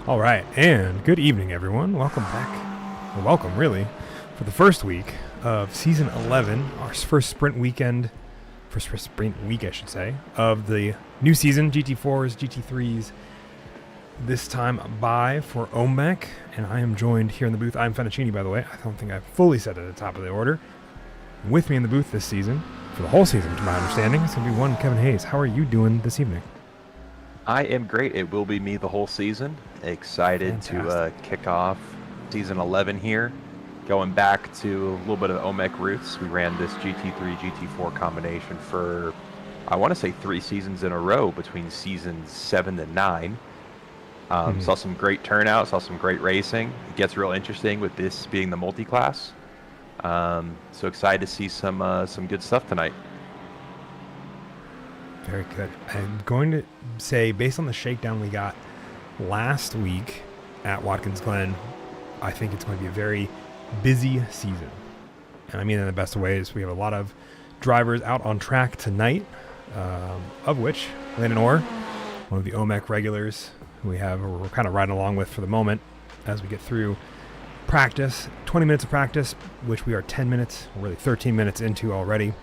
All right, and good evening, everyone. Welcome back, or welcome, really, for the first week of Season 11, our first sprint weekend, first sprint week, I should say, of the new season, GT4s, GT3s, this time by for OMEC, and I am joined here in the booth. I'm Fettuccini, by the way. I don't think I fully said it at the top of the order. With me in the booth this season, for the whole season, to my understanding, it's going to be one Kevin Hayes. How are you doing this evening? I am great. It will be me the whole season. Excited to kick off season 11 here. Going back to a little bit of OMEC roots. We ran this GT3, GT4 combination for, I want to say 3 seasons in a row between seasons 7 and 9. Saw some great turnout, saw some great racing. It gets real interesting with this being the multi-class. So excited to see some good stuff tonight. Very good. I'm going to say, based on the shakedown we got last week at Watkins Glen, I think it's going to be a very busy season. And I mean in the best of ways. We have a lot of drivers out on track tonight, of which Landon Orr, one of the OMEC regulars who we're kind of riding along with for the moment as we get through practice. 20 minutes of practice, which we are 10 minutes, or really 13 minutes into already,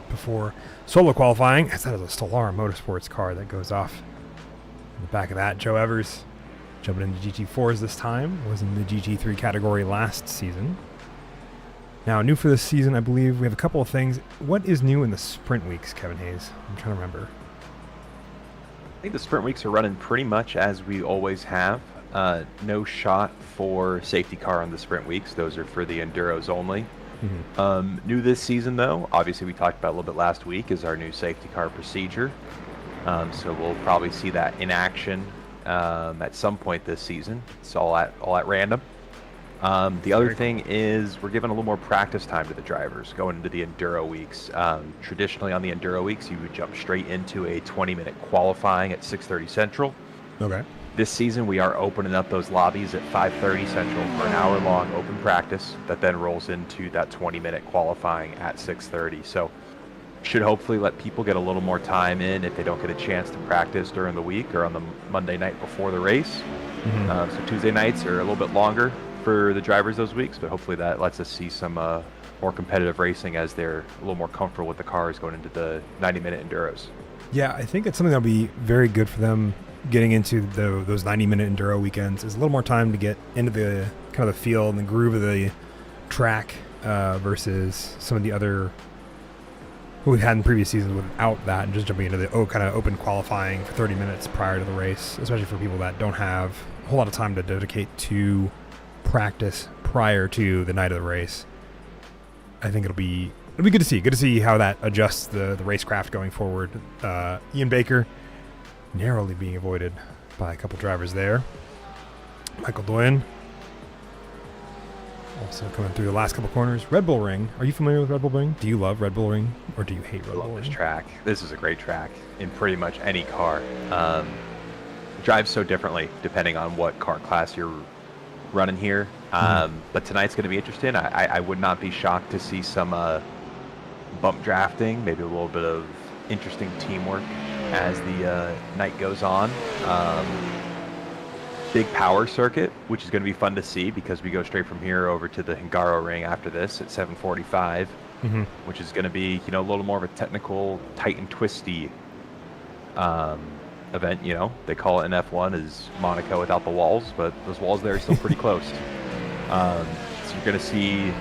before solo qualifying. That is a Stellar Motorsports car that goes off in the back of that. Joe Evers jumping into GT4s this time, was in the GT3 category last season. Now, new for this season, I believe we have a couple of things. What is new in the sprint weeks, Kevin Hayes? I'm trying to remember. I think the sprint weeks are running pretty much as we always have. No shot for safety car on the sprint weeks. Those are for the enduros only. New this season, though, obviously we talked about a little bit last week, is our new safety car procedure. So we'll probably see that in action at some point this season. It's all at random. The other thing is we're giving a little more practice time to the drivers going into the enduro weeks. Traditionally on the enduro weeks, you would jump straight into a 20-minute qualifying at 6:30 Central. Okay. This season, we are opening up those lobbies at 5:30 Central for an hour-long open practice that then rolls into that 20-minute qualifying at 6:30. So should hopefully let people get a little more time in if they don't get a chance to practice during the week or on the Monday night before the race. So Tuesday nights are a little bit longer for the drivers those weeks, but hopefully that lets us see some more competitive racing as they're a little more comfortable with the cars going into the 90-minute enduros. Yeah, I think it's something that'll be very good for them getting into those 90-minute enduro weekends. Is a little more time to get into the kind of the feel and the groove of the track versus some of the other what we've had in previous seasons without that, and just jumping into the kind of open qualifying for 30 minutes prior to the race, especially for people that don't have a whole lot of time to dedicate to practice prior to the night of the race. I think it'll be good to see. Good to see how that adjusts the racecraft going forward. Ian Baker narrowly being avoided by a couple drivers there. Michael Doyen also coming through the last couple corners. Red Bull Ring. Are you familiar with Red Bull Ring? Do you love Red Bull Ring, or do you hate Red Bull Ring? I love this track. This is a great track in pretty much any car. Drives so differently depending on what car class you're running here. But tonight's going to be interesting. I would not be shocked to see some bump drafting, maybe a little bit of interesting teamwork as the night goes on. Big power circuit, which is going to be fun to see because we go straight from here over to the Hungaroring after this at 7:45, which is going to be a little more of a technical, tight and twisty event. They call it in F1 is Monaco without the walls, but those walls there are still pretty close. So you're going to see,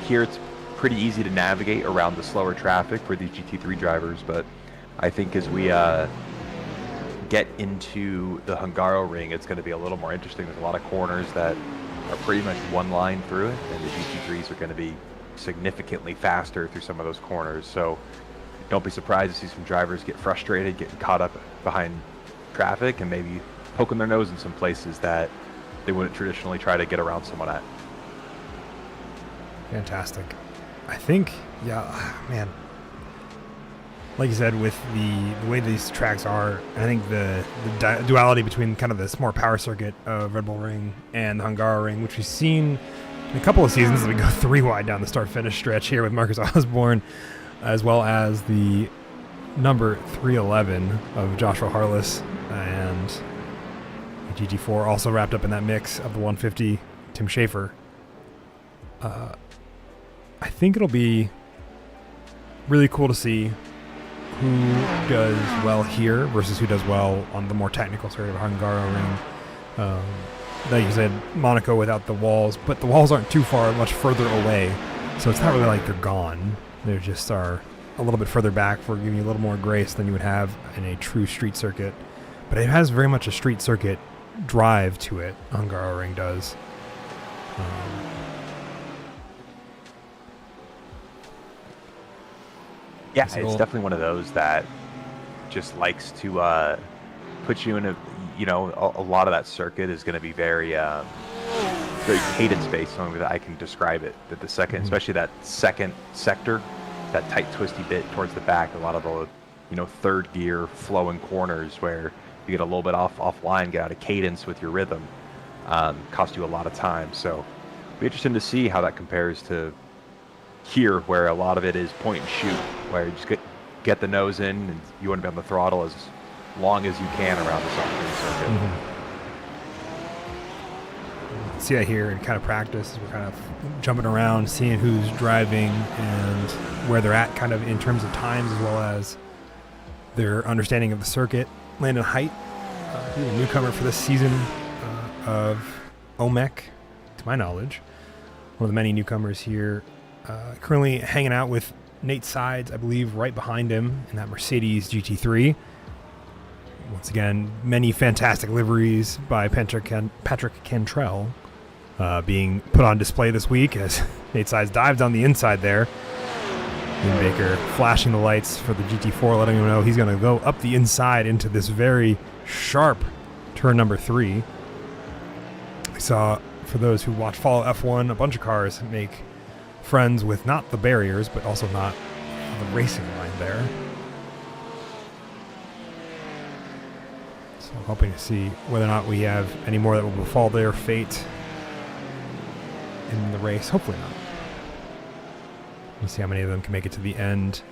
here it's pretty easy to navigate around the slower traffic for these GT3 drivers, but I think as we get into the Hungaroring, it's going to be a little more interesting. There's a lot of corners that are pretty much one line through it, and the GT3s are going to be significantly faster through some of those corners. So don't be surprised to see some drivers get frustrated, getting caught up behind traffic, and maybe poking their nose in some places that they wouldn't traditionally try to get around someone at. Fantastic. I think, man, like you said, with the way these tracks are, I think the duality between kind of this more power circuit of Red Bull Ring and the Hungaroring, which we've seen in a couple of seasons as we go 3 wide down the start-finish stretch here with Marcus Osborne, as well as the number 311 of Joshua Harless, and The GT4 also wrapped up in that mix of the 150 Tim Schafer. I think it'll be really cool to see who does well here versus who does well on the more technical sort of Hungaroring. Like you said, Monaco without the walls, but the walls aren't too far, much further away, so it's not really like they're gone. They just are a little bit further back for giving you a little more grace than you would have in a true street circuit. But it has very much a street circuit drive to it. Hungaroring does. Yeah, it's definitely one of those that just likes to put you in a, a lot of that circuit is going to be very cadence based on that I can describe it. That the second, especially that second sector, that tight twisty bit towards the back, a lot of the, third gear flowing corners where you get a little bit offline, get out of cadence with your rhythm, cost you a lot of time. So it'll be interesting to see how that compares to here, where a lot of it is point and shoot, where you just get the nose in and you want to be on the throttle as long as you can around the circuit. See that here in kind of practice. We're kind of jumping around, seeing who's driving and where they're at kind of in terms of times as well as their understanding of the circuit. Landon Height, he's a newcomer for this season of OMEC, to my knowledge. One of the many newcomers here. Currently hanging out with Nate Sides, I believe, right behind him in that Mercedes GT3. Once again, many fantastic liveries by Patrick Cantrell being put on display this week as Nate Sides dives on the inside there. Ian Baker flashing the lights for the GT4, letting him know he's going to go up the inside into this very sharp turn number 3. We saw, for those who follow F1, a bunch of cars make friends with not the barriers, but also not the racing line there. So I'm hoping to see whether or not we have any more that will befall their fate in the race. Hopefully not. Let's see how many of them can make it to the end.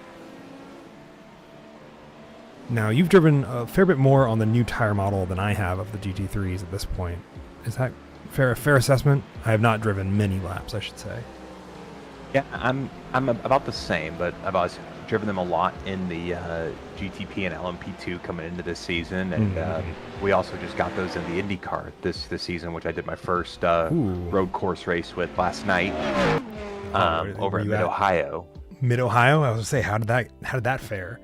Now, you've driven a fair bit more on the new tire model than I have of the GT3s at this point. Is that fair assessment? I have not driven many laps, I should say. Yeah, I'm about the same, but I've always driven them a lot in the GTP and LMP2 coming into this season, and we also just got those in the IndyCar this season, which I did my first road course race with last night over in Mid-Ohio. Mid-Ohio? I was gonna say, how did that fare?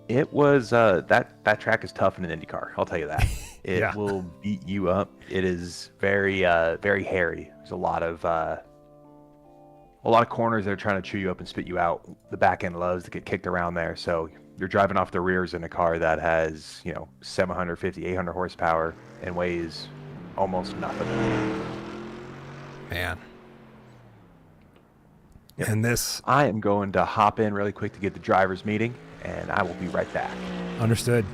It was that track is tough in an IndyCar. I'll tell you that. It will beat you up. It is very very hairy. There's a lot of corners that are trying to chew you up and spit you out. The back end loves to get kicked around there. So you're driving off the rears in a car that has, 750, 800 horsepower and weighs almost nothing. Man. Yep. And this... I am going to hop in really quick to get the driver's meeting, and I will be right back. Understood.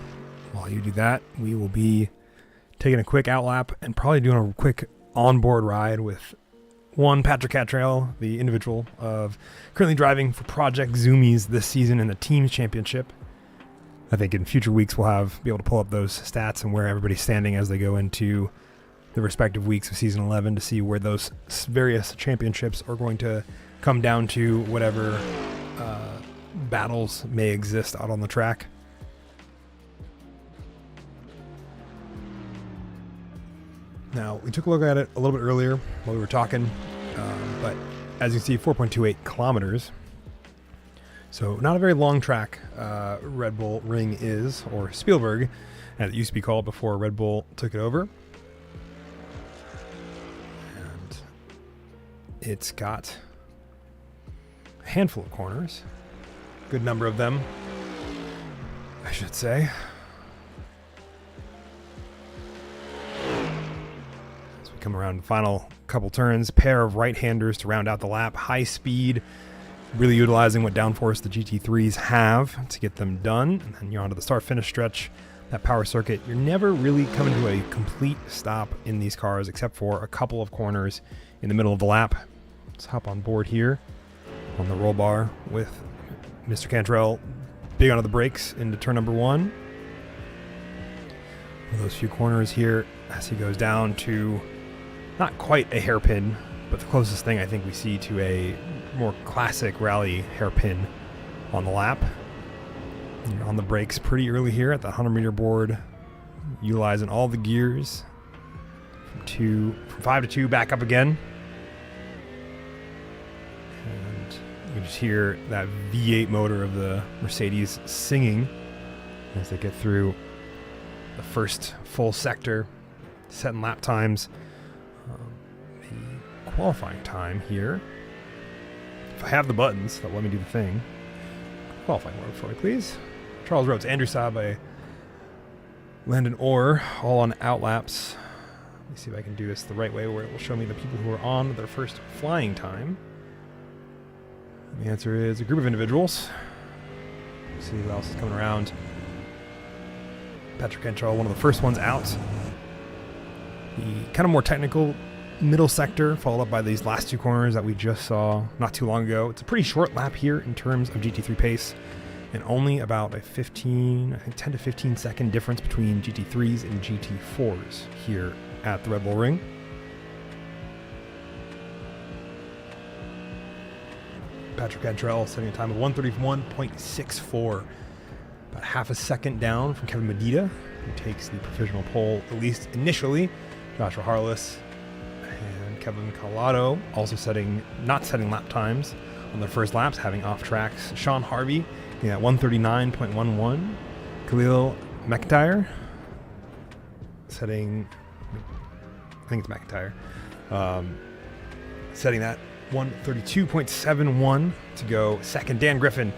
While you do that, we will be taking a quick outlap and probably doing a quick onboard ride with one Patrick Cantrell, the individual of currently driving for Project Zoomies this season in the Teams Championship. I think in future weeks we'll be able to pull up those stats and where everybody's standing as they go into the respective weeks of season 11 to see where those various championships are going to come down to, whatever battles may exist out on the track. Now, we took a look at it a little bit earlier while we were talking, but as you can see, 4.28 kilometers. So not a very long track Red Bull Ring is, or Spielberg, as it used to be called before Red Bull took it over. And it's got a handful of corners, good number of them, I should say. Come around the final couple turns, pair of right-handers to round out the lap, high speed, really utilizing what downforce the GT3s have to get them done. And then you're onto the start-finish stretch, that power circuit. You're never really coming to a complete stop in these cars except for a couple of corners in the middle of the lap. Let's hop on board here on the roll bar with Mr. Cantrell big onto the brakes into turn number 1. those few corners here as he goes down to not quite a hairpin, but the closest thing I think we see to a more classic rally hairpin on the lap. And on the brakes pretty early here at the 100-meter board, utilizing all the gears from 5 to 2, back up again. And you can just hear that V8 motor of the Mercedes singing as they get through the first full sector, setting lap times. The qualifying time here, if I have the buttons that let me do the thing. Qualifying mode for me, please. Charles Rhodes, Andrew Sabe, Landon Orr, all on outlaps. Let me see if I can do this the right way where it will show me the people who are on their first flying time. And the answer is a group of individuals. Let's see who else is coming around. Patrick Cantrell, one of the first ones out. The kind of more technical middle sector, followed up by these last two corners that we just saw not too long ago. It's a pretty short lap here in terms of GT3 pace, and only about a 10 to 15 second difference between GT3s and GT4s here at the Red Bull Ring. Patrick Cantrell setting a time of 1:31.64, about half a second down from Kevin Medina, who takes the provisional pole, at least initially. Joshua Harless and Kevin Collado also not setting lap times on their first laps, having off tracks. Sean Harvey getting at 1:39.11. Khalil McIntyre setting, I think it's McIntyre, setting that 1:32.71 to go second. Dan Griffin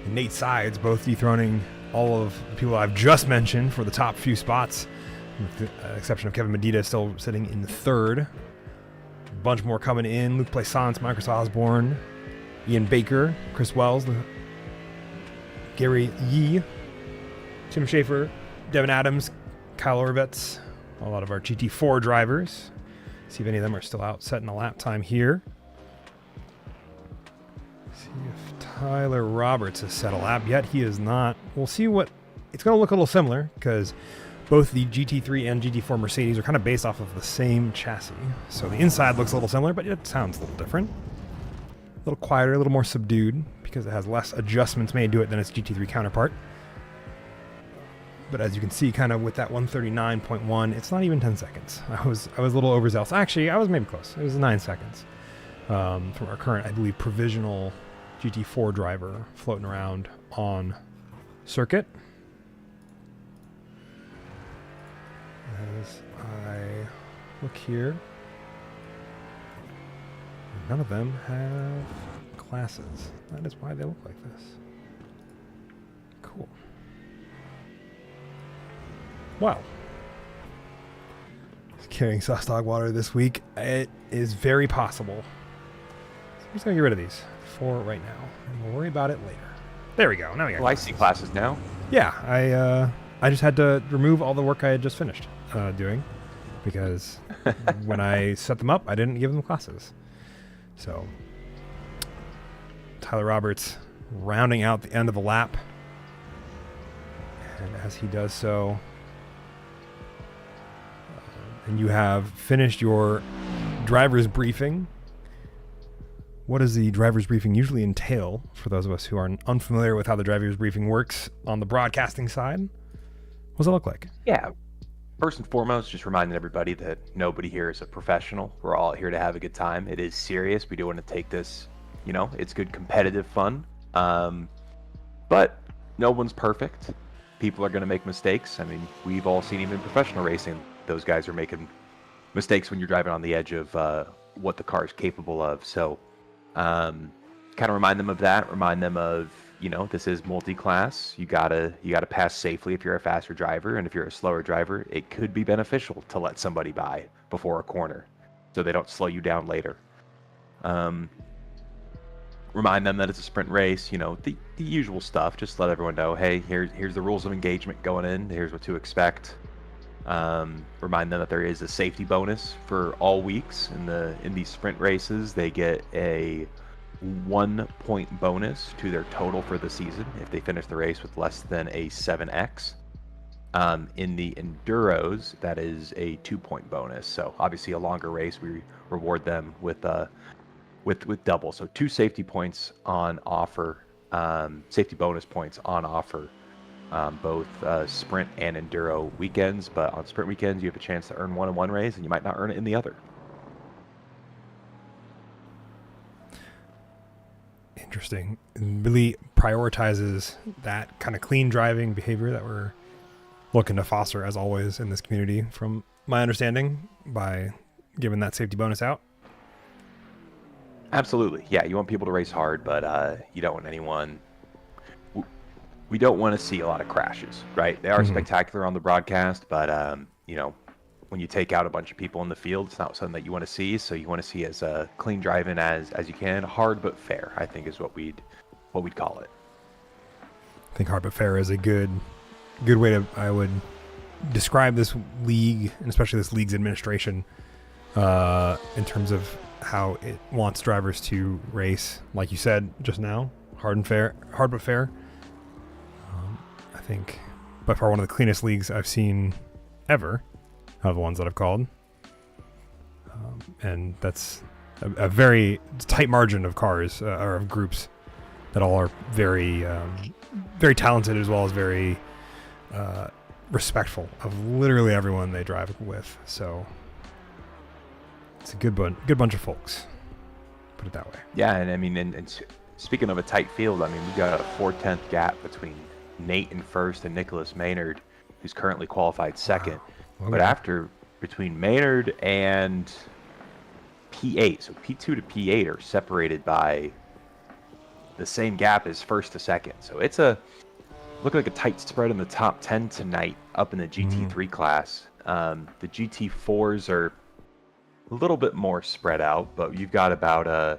and Nate Sides both dethroning all of the people I've just mentioned for the top few spots, with the exception of Kevin Medina still sitting in third. A bunch more coming in. Luke Plaisance, Marcus Osborne, Ian Baker, Chris Wells, Gary Yee, Tim Schaefer, Devin Adams, Kyle Orvetz, a lot of our GT4 drivers. See if any of them are still out setting a lap time here. See if Tyler Roberts has set a lap yet. He is not. We'll see what it's going to look a little similar because both the GT3 and GT4 Mercedes are kind of based off of the same chassis. So the inside looks a little similar, but it sounds a little different. A little quieter, a little more subdued because it has less adjustments made to it than its GT3 counterpart. But as you can see, kind of with that 1:39.1, it's not even 10 seconds. I was a little overzealous. Actually, I was maybe close. It was 9 seconds from our current, I believe, provisional GT4 driver floating around on circuit. As I look here, none of them have classes. That is why they look like this. Cool. Wow. Carrying sauce dog water this week. It is very possible. So I'm just going to get rid of these for right now. And we'll worry about it later. There we go. Now we got I see classes now. Yeah, I just had to remove all the work I had just finished doing because when I set them up, I didn't give them classes. So Tyler Roberts rounding out the end of the lap. And as he does so, and you have finished your driver's briefing. What does the driver's briefing usually entail for those of us who are unfamiliar with how the driver's briefing works on the broadcasting side? What does it look like? Yeah. First and foremost, just reminding everybody that nobody here is a professional. We're all here to have a good time. It is serious. We do want to take this, it's good competitive fun. But no one's perfect. People are going to make mistakes. I mean, we've all seen even professional racing. Those guys are making mistakes when you're driving on the edge of what the car is capable of. So kind of remind them of that. Remind them of, this is multi-class. You gotta pass safely if you're a faster driver, and if you're a slower driver, it could be beneficial to let somebody by before a corner so they don't slow you down later. Remind them that it's a sprint race. The usual stuff. Just let everyone know, hey, here's the rules of engagement going in. Here's what to expect. Remind them that there is a safety bonus for all weeks in these sprint races. They get a 1 point bonus to their total for the season if they finish the race with less than a 7x. In the enduros, that is a 2-point bonus. So obviously a longer race, we reward them with double. So 2 safety points on offer, safety bonus points on offer, both sprint and enduro weekends. But on sprint weekends, you have a chance to earn one in one race, and you might not earn it in the other. Interesting. It really prioritizes that kind of clean driving behavior that we're looking to foster, as always, in this community, from my understanding, by giving that safety bonus out. Absolutely. Yeah, you want people to race hard, but you don't want anyone... We don't want to see a lot of crashes, right? They are spectacular on the broadcast, but, you know, when you take out a bunch of people in the field, it's not something that you want to see. So you want to see as clean driving as you can. Hard but fair, I think, is what we'd call it. I think hard but fair is a good way to, I would describe this league, and especially this league's administration, in terms of how it wants drivers to race, like you said just now, hard but fair. I think by far one of the cleanest leagues I've seen ever, of the ones that I've called, and that's a very tight margin of cars, or of groups, that all are very very talented, as well as very respectful of literally everyone they drive with. So it's a good bunch of folks, put it that way. Yeah, and I mean, and speaking of a tight field, I mean, we've got a 4/10 gap between Nate in first and Nicholas Maynard, who's currently qualified second. Wow. Okay. But after, between Maynard and P8, so P2 to P8 are separated by the same gap as first to second. So it's look like a tight spread in the top 10 tonight up in the GT3 class. The GT4s are a little bit more spread out, but you've got about a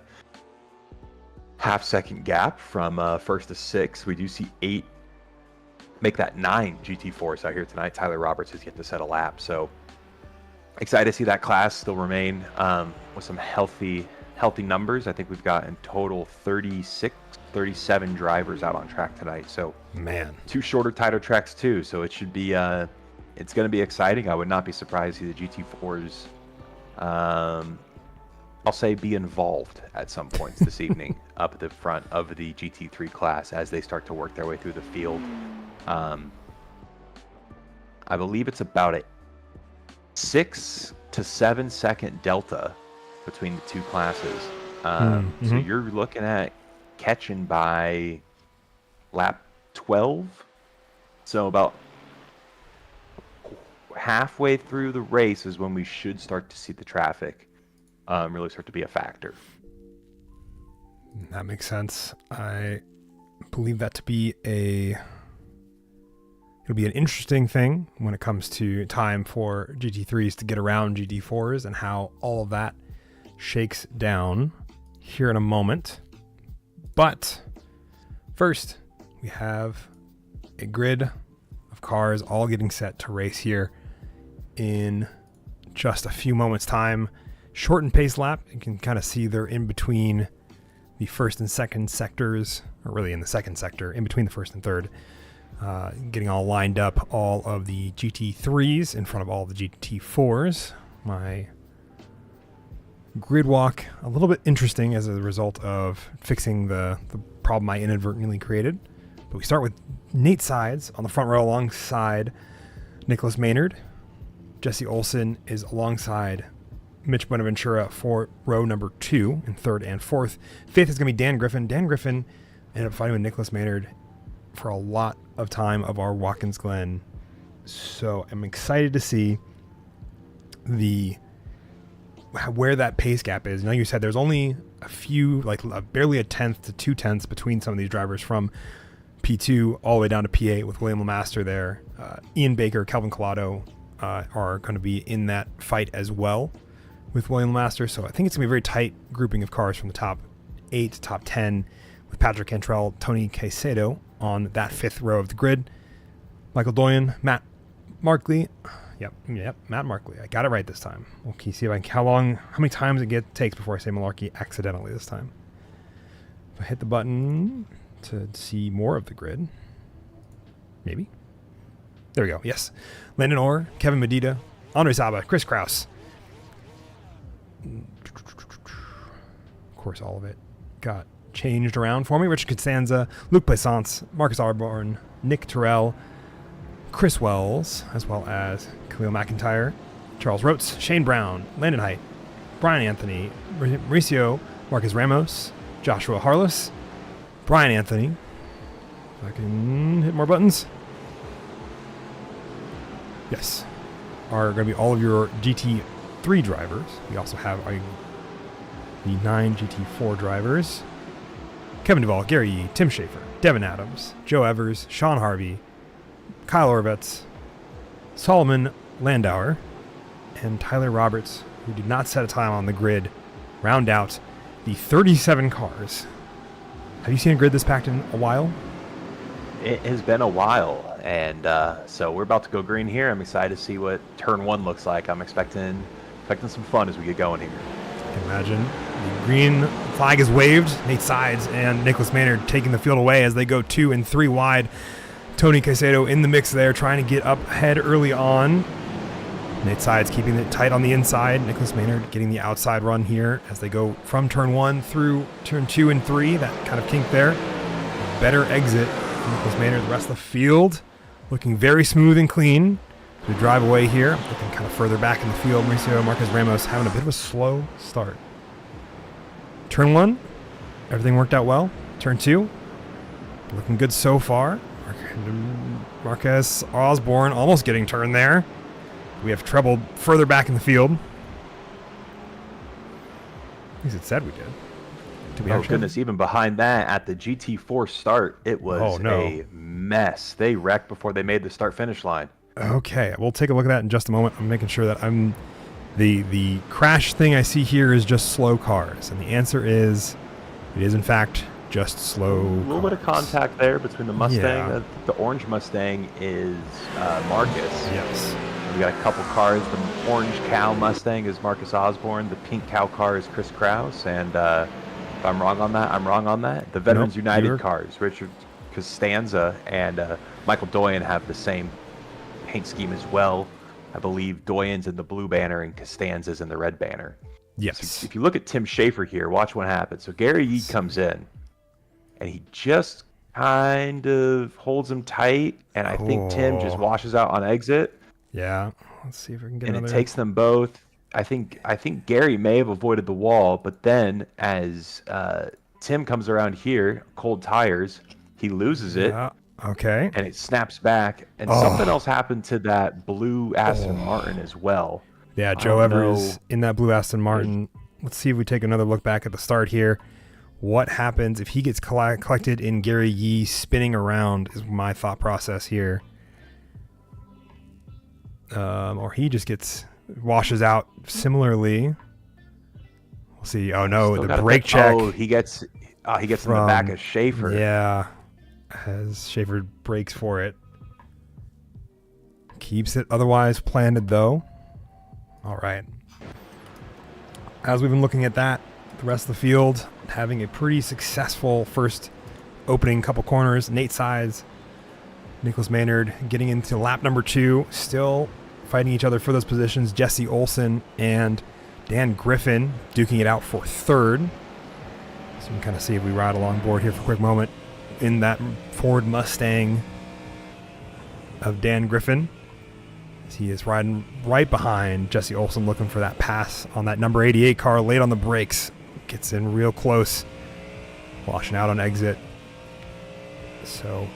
half-second gap from first to sixth. We do see 8 make that 9 GT4s out here tonight. Tyler Roberts has yet to set a lap, so excited to see that class still remain with some healthy numbers. I think we've got in total 37 drivers out on track tonight. So man, 2 shorter, tighter tracks too. So it should be it's going to be exciting. I would not be surprised to see the GT4s. I'll say be involved at some points this evening up at the front of the GT3 class as they start to work their way through the field. I believe it's about a 6 to 7 second delta between the 2 classes. So you're looking at catching by lap 12. So about halfway through the race is when we should start to see the traffic really start to be a factor. That makes sense. I believe that to be it'll be an interesting thing when it comes to time for GT3s to get around GT4s, and how all of that shakes down here in a moment. But first, we have a grid of cars all getting set to race here in just a few moments' time. Shortened pace lap. You can kind of see they're in between the first and second sectors, or really in the second sector, in between the first and third. Getting all lined up, all of the GT3s in front of all the GT4s. My grid walk, a little bit interesting as a result of fixing the problem I inadvertently created. But we start with Nate Sides on the front row alongside Nicholas Maynard. Jesse Olson is alongside Mitch Buenaventura for row number 2 in third and fourth. Fifth is going to be Dan Griffin. Dan Griffin ended up fighting with Nicholas Maynard for a lot of time of our Watkins Glen. So I'm excited to see where that pace gap is. Now, you said there's only a few, barely a tenth to 2 tenths between some of these drivers from P2 all the way down to P8 with William LeMaster there. Ian Baker, Kelvin Collado are going to be in that fight as well with William LeMaster. So I think it's going to be a very tight grouping of cars from the top 8 to top 10 with Patrick Cantrell, Tony Caicedo on that 5th row of the grid. Michael Doyen, Matt Markley. Yep, Matt Markley. I got it right this time. Okay, see how many times it takes before I say Malarkey accidentally this time. If I hit the button to see more of the grid, maybe. There we go. Yes. Landon Orr, Kevin Medina, Andre Saba, Chris Kraus. Of course, all of it got changed around for me. Richard Costanza, Luke Plaisance, Marcus Arborn, Nick Terrell, Chris Wells, as well as Khalil McIntyre, Charles Rotes, Shane Brown, Landon Height, Brian Anthony, Mauricio Marcus Ramos, Joshua Harless, Brian Anthony. If I can hit more buttons. Yes. Are going to be all of your GT3 drivers. We also have the 9 GT4 drivers. Kevin Duvall, Gary Yee, Tim Schaefer, Devin Adams, Joe Evers, Sean Harvey, Kyle Orvetz, Solomon Landauer, and Tyler Roberts, who did not set a time on the grid, round out the 37 cars. Have you seen a grid this packed in a while? It has been a while, and so we're about to go green here. I'm excited to see what turn 1 looks like. I'm expecting some fun as we get going here. I can imagine. The green flag is waved. Nate Sides and Nicholas Maynard taking the field away as they go 2 and 3 wide. Tony Caicedo in the mix there, trying to get up ahead early on. Nate Sides keeping it tight on the inside. Nicholas Maynard getting the outside run here as they go from turn 1 through turn 2 and 3. That kind of kink there. Better exit. Nicholas Maynard, the rest of the field looking very smooth and clean. We drive away here, looking kind of further back in the field. Mauricio Marcus Ramos having a bit of a slow start. Turn 1, everything worked out well. Turn 2, looking good so far. Marcus Osborne almost getting turned there. We have trouble further back in the field. At least it said we did. Oh, goodness. Even behind that, at the GT4 start, it was a mess. They wrecked before they made the start-finish line. Okay, we'll take a look at that in just a moment. I'm making sure that I'm... The crash thing I see here is just slow cars. And the answer is, it is in fact just slow A little bit of contact there between the Mustang. Yeah. The orange Mustang is Marcus. Yes. We got a couple cars. The orange cow Mustang is Marcus Osborne. The pink cow car is Chris Kraus. And if I'm wrong on that, I'm wrong on that. The Veterans United cars, Richard Costanza and Michael Doyen have the same paint scheme as well. I believe Doyen's in the blue banner and Costanza's in the red banner. Yes. So if you look at Tim Schaefer here, watch what happens. So Gary Yee comes in, and he just kind of holds him tight, and I think Tim just washes out on exit. Yeah. Let's see if we can get and another... it takes them both. I think Gary may have avoided the wall, but then as Tim comes around here, cold tires, he loses it. Yeah. Okay. And it snaps back. And something else happened to that blue Aston Martin as well. Yeah, Joe Evers in that blue Aston Martin. Let's see if we take another look back at the start here. What happens if he gets collected in Gary Yee spinning around is my thought process here. Or he just washes out similarly. We'll see. Oh no, the brake check. Oh, he gets in the back of Schaefer. Yeah. As Schaefer breaks for it. Keeps it otherwise planted though. All right. As we've been looking at that, the rest of the field having a pretty successful first opening couple corners. Nate Sides, Nicholas Maynard getting into lap number 2, still fighting each other for those positions. Jesse Olson and Dan Griffin duking it out for third. So we can kind of see if we ride along board here for a quick moment in that Ford Mustang of Dan Griffin. He is riding right behind Jesse Olson, looking for that pass on that number 88 car, late on the brakes. Gets in real close, washing out on exit. So,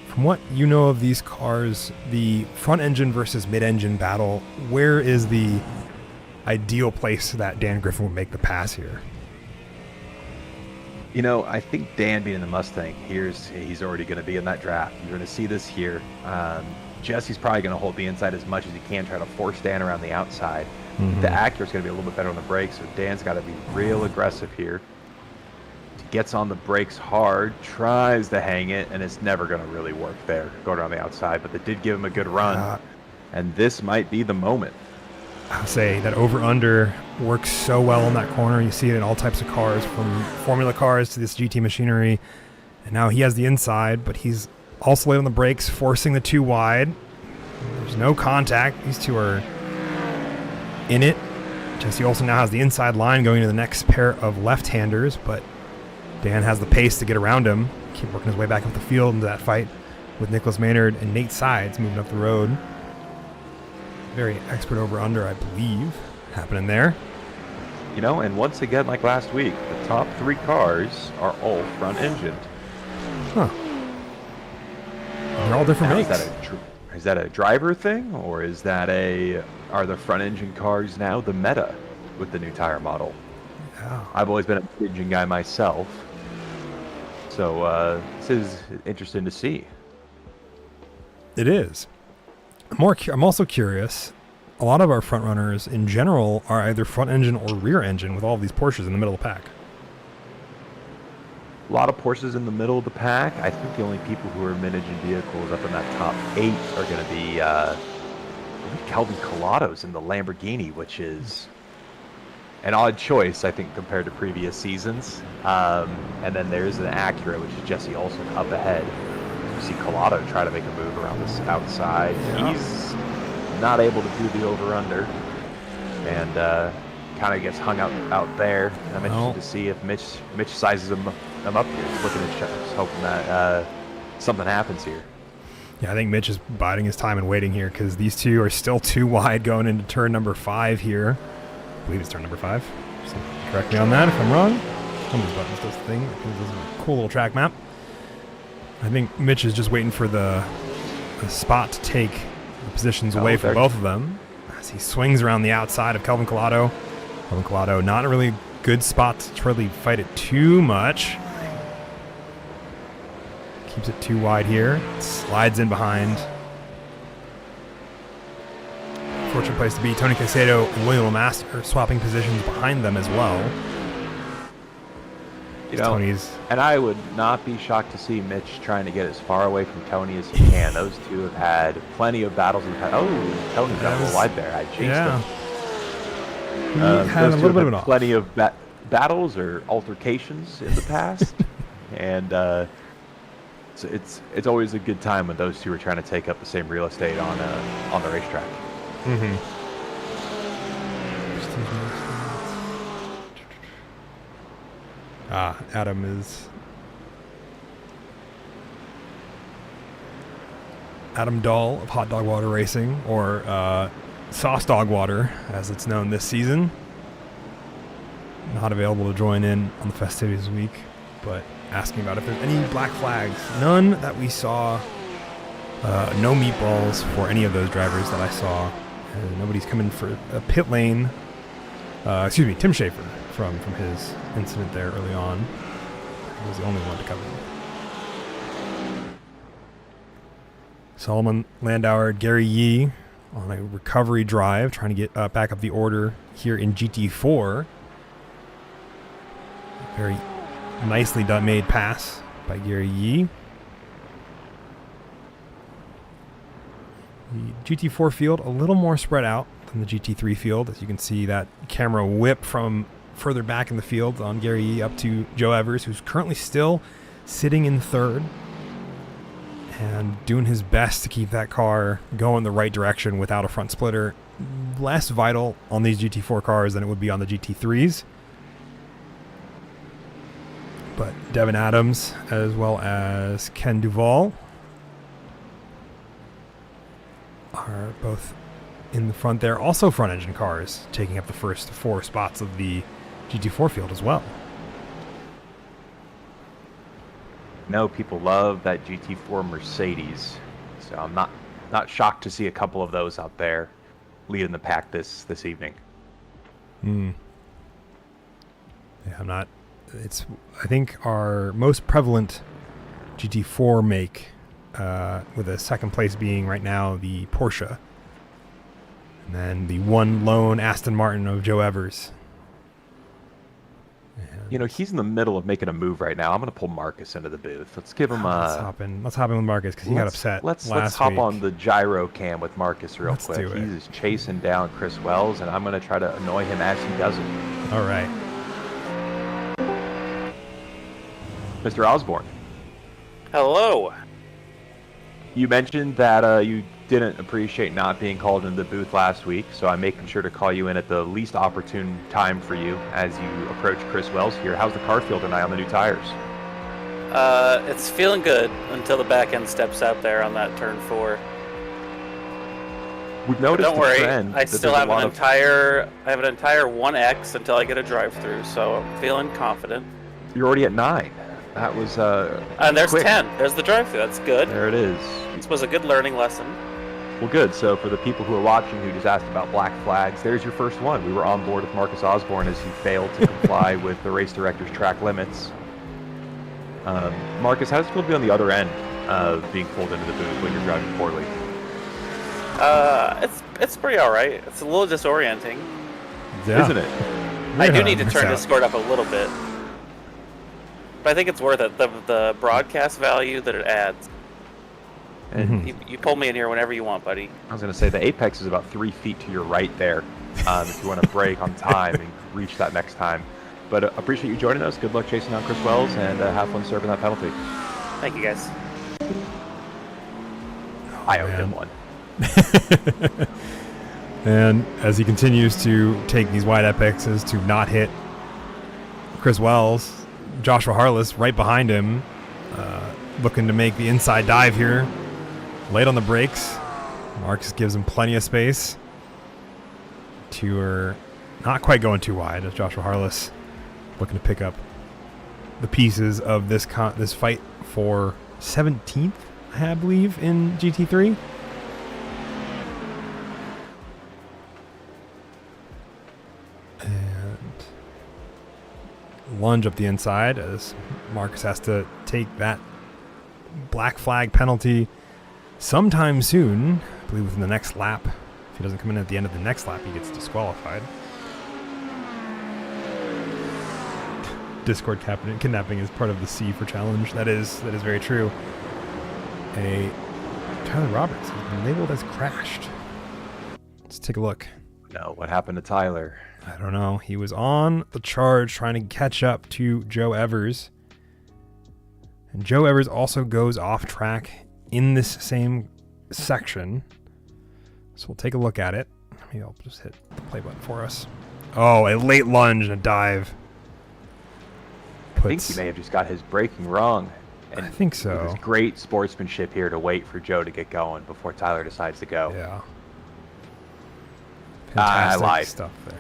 from what you know of these cars, the front engine versus mid-engine battle, where is the ideal place that Dan Griffin would make the pass here? You know, I think Dan being in the Mustang, he's already going to be in that draft. You're going to see this here. Jesse's probably going to hold the inside as much as he can, try to force Dan around the outside. Mm-hmm. The Acura's going to be a little bit better on the brakes, so Dan's got to be real aggressive here. He gets on the brakes hard, tries to hang it, and it's never going to really work there, going around the outside. But they did give him a good run, and this might be the moment. I'll say that over-under works so well in that corner. You see it in all types of cars, from Formula cars to this GT machinery. And now he has the inside, but he's also late on the brakes, forcing the 2 wide. There's no contact. These two are in it. Jesse Olsen now has the inside line going to the next pair of left-handers, but Dan has the pace to get around him. Keep working his way back up the field into that fight with Nicholas Maynard and Nate Sides moving up the road. Very expert over-under, I believe, happening there. You know, and once again, like last week, the top 3 cars are all front-engined. Huh. They're all different makes. Is that a driver thing, or are the front-engine cars now the meta with the new tire model? Yeah. I've always been a engine guy myself, so this is interesting to see. It is. I'm also curious. A lot of our front runners in general are either front engine or rear engine with all of these Porsches in the middle of the pack. A lot of Porsches in the middle of the pack. I think the only people who are mid-engine vehicles up in that top 8 are going to be Kelvin Colados in the Lamborghini, which is an odd choice, I think, compared to previous seasons. And then there's an Acura, which is Jesse Olsen up ahead. You see Collado try to make a move around this outside. Yeah. He's not able to do the over-under, and kind of gets hung out there. And I'm interested to see if Mitch sizes him up here. He's looking at just hoping that something happens here. Yeah, I think Mitch is biding his time and waiting here because these two are still too wide going into turn number 5 here. I believe it's turn number 5. So correct me on that if I'm wrong. One of these buttons does the thing. It does a cool little track map. I think Mitch is just waiting for the spot to take the positions away from both of them as he swings around the outside of Kelvin Collado. Kelvin Collado not a really good spot to really fight it too much. Keeps it too wide here. Slides in behind. Fortunate place to be. Tony Caicedo and William Lamaster are swapping positions behind them as well. You know, and I would not be shocked to see Mitch trying to get as far away from Tony as he can. Those two have had plenty of battles in the past. Oh, Tony's got a little wide there. I jinxed him. He had a little bit of an off. Plenty of battles or altercations in the past, and so it's always a good time when those two are trying to take up the same real estate on the racetrack. Mm-hmm. Adam Dahl of Hot Dog Water Racing, or Sauce Dog Water, as it's known this season. Not available to join in on the festivities week, but asking about if there's any black flags. None that we saw. No meatballs for any of those drivers that I saw. Nobody's coming for a pit lane. Tim Schaefer from his incident there early on. He was the only one to come in. Solomon Landauer, Gary Yee on a recovery drive, trying to get back up the order here in GT4. Very nicely made pass by Gary Yee. The GT4 field a little more spread out than the GT3 field, as you can see that camera whip from further back in the field on Gary Yee up to Joe Evers, who's currently still sitting in third and doing his best to keep that car going the right direction without a front splitter. Less vital on these GT4 cars than it would be on the GT3s. But Devin Adams, as well as Ken Duvall, are both in the front there. Also front engine cars taking up the first 4 spots of the GT4 field as well. No, people love that GT4 Mercedes, so I'm not shocked to see a couple of those out there leading the pack this evening. Yeah, I'm not. I think our most prevalent GT4 make, with a second place being right now the Porsche, and then the one lone Aston Martin of Joe Evers. You know, he's in the middle of making a move right now. I'm going to pull Marcus into the booth. Let's give him Let's hop in with Marcus because he got upset. Let's last hop week. on the gyro cam with Marcus real quick. He's chasing down Chris Wells, and I'm going to try to annoy him as he does it. All right. Mr. Osborne. Hello. You mentioned that you didn't appreciate not being called into the booth last week, so I'm making sure to call you in at the least opportune time for you as you approach Chris Wells here. How's the car feel tonight on the new tires? It's feeling good until the back end steps out there on that turn 4. We've noticed. Don't worry, trend I that still there's have a lot an entire 1X until I get a drive-through, so I'm feeling confident. You're already at 9. That was And there's quick. 10. There's the drive-through. That's good. There it is. This was a good learning lesson. Well, good. So for the people who are watching who just asked about black flags, there's your first one. We were on board with Marcus Osborne as he failed to comply with the race director's track limits. Marcus, how does it feel to be on the other end of being pulled into the booth when you're driving poorly? It's pretty all right. It's a little disorienting. Yeah. Isn't it? I do Yeah, need to miss turn out. Discord up a little bit, but I think it's worth it. The broadcast value that it adds. And You pull me in here whenever you want, buddy. I was going to say the apex is about 3 feet to your right there if you want to brake on time and reach that next time. But appreciate you joining us. Good luck chasing down Chris Wells, and have fun serving that penalty. Thank you, guys. I owed him one. And as he continues to take these wide apexes to not hit Chris Wells, Joshua Harless right behind him, looking to make the inside dive here. Late on the brakes. Marcus gives him plenty of space. Two are not quite going too wide as Joshua Harless looking to pick up the pieces of this fight for 17th, I believe, in GT3. And lunge up the inside as Marcus has to take that black flag penalty sometime soon. I believe within the next lap. If he doesn't come in at the end of the next lap, he gets disqualified. Discord kidnapping is part of the C for challenge. That is very true. Tyler Roberts has been labeled as crashed. Let's take a look. No, what happened to Tyler? I don't know. He was on the charge trying to catch up to Joe Evers. And Joe Evers also goes off track in this same section. So we'll take a look at it. Maybe I'll just hit the play button for us. Oh, a late lunge and a dive. I think he may have just got his braking wrong. And I think so. It was great sportsmanship here to wait for Joe to get going before Tyler decides to go. Yeah. I Fantastic lied. stuff there.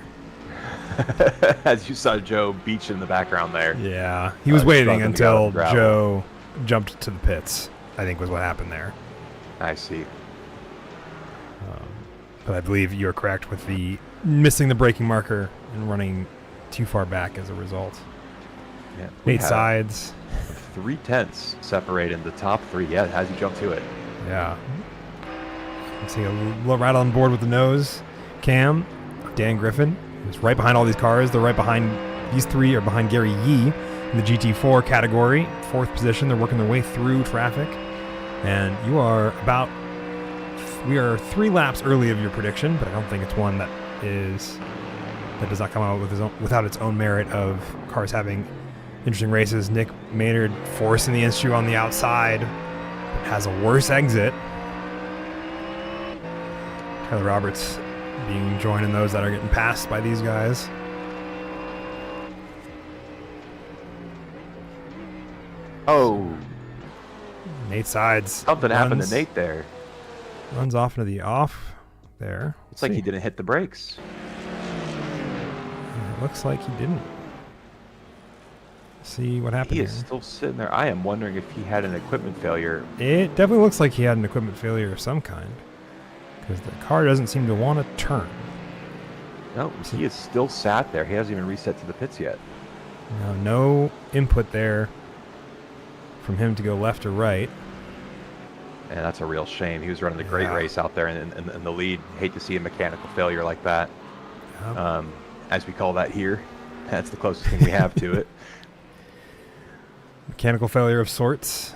As you saw Joe beach in the background there. Yeah. He was waiting struggling to get out until of the gravel. Joe jumped to the pits, I think was what happened there. I see. But I believe you're correct with the missing the braking marker and running too far back as a result. Yeah, we 8 have sides. 3/10 separating the top 3. Yeah, as you jump to it. Yeah. Let's see, right on board with the nose cam. Dan Griffin, who's right behind all these cars. They're right behind, these 3 are behind Gary Yee in the GT4 category. 4th position. They're working their way through traffic. And you are we are 3 laps early of your prediction, but I don't think it's one that does not come out without its own merit of cars having interesting races. Nick Maynard forcing the issue on the outside, but has a worse exit. Tyler Roberts being joined in those that are getting passed by these guys. Oh, Nate Sides. something happened to Nate there. Runs off into the off there. It's like he didn't hit the brakes. It looks like he didn't. See what happened He is here. still sitting there. I am wondering if he had an equipment failure. It definitely looks like he had an equipment failure of some kind, because the car doesn't seem to want to turn. No, he is still sat there. He hasn't even reset to the pits yet. No input there from him to go left or right. And that's a real shame. He was running a great Yeah. race out there in the lead. Hate to see a mechanical failure like that. Yeah. As we call that here. That's the closest thing we have to it. Mechanical failure of sorts.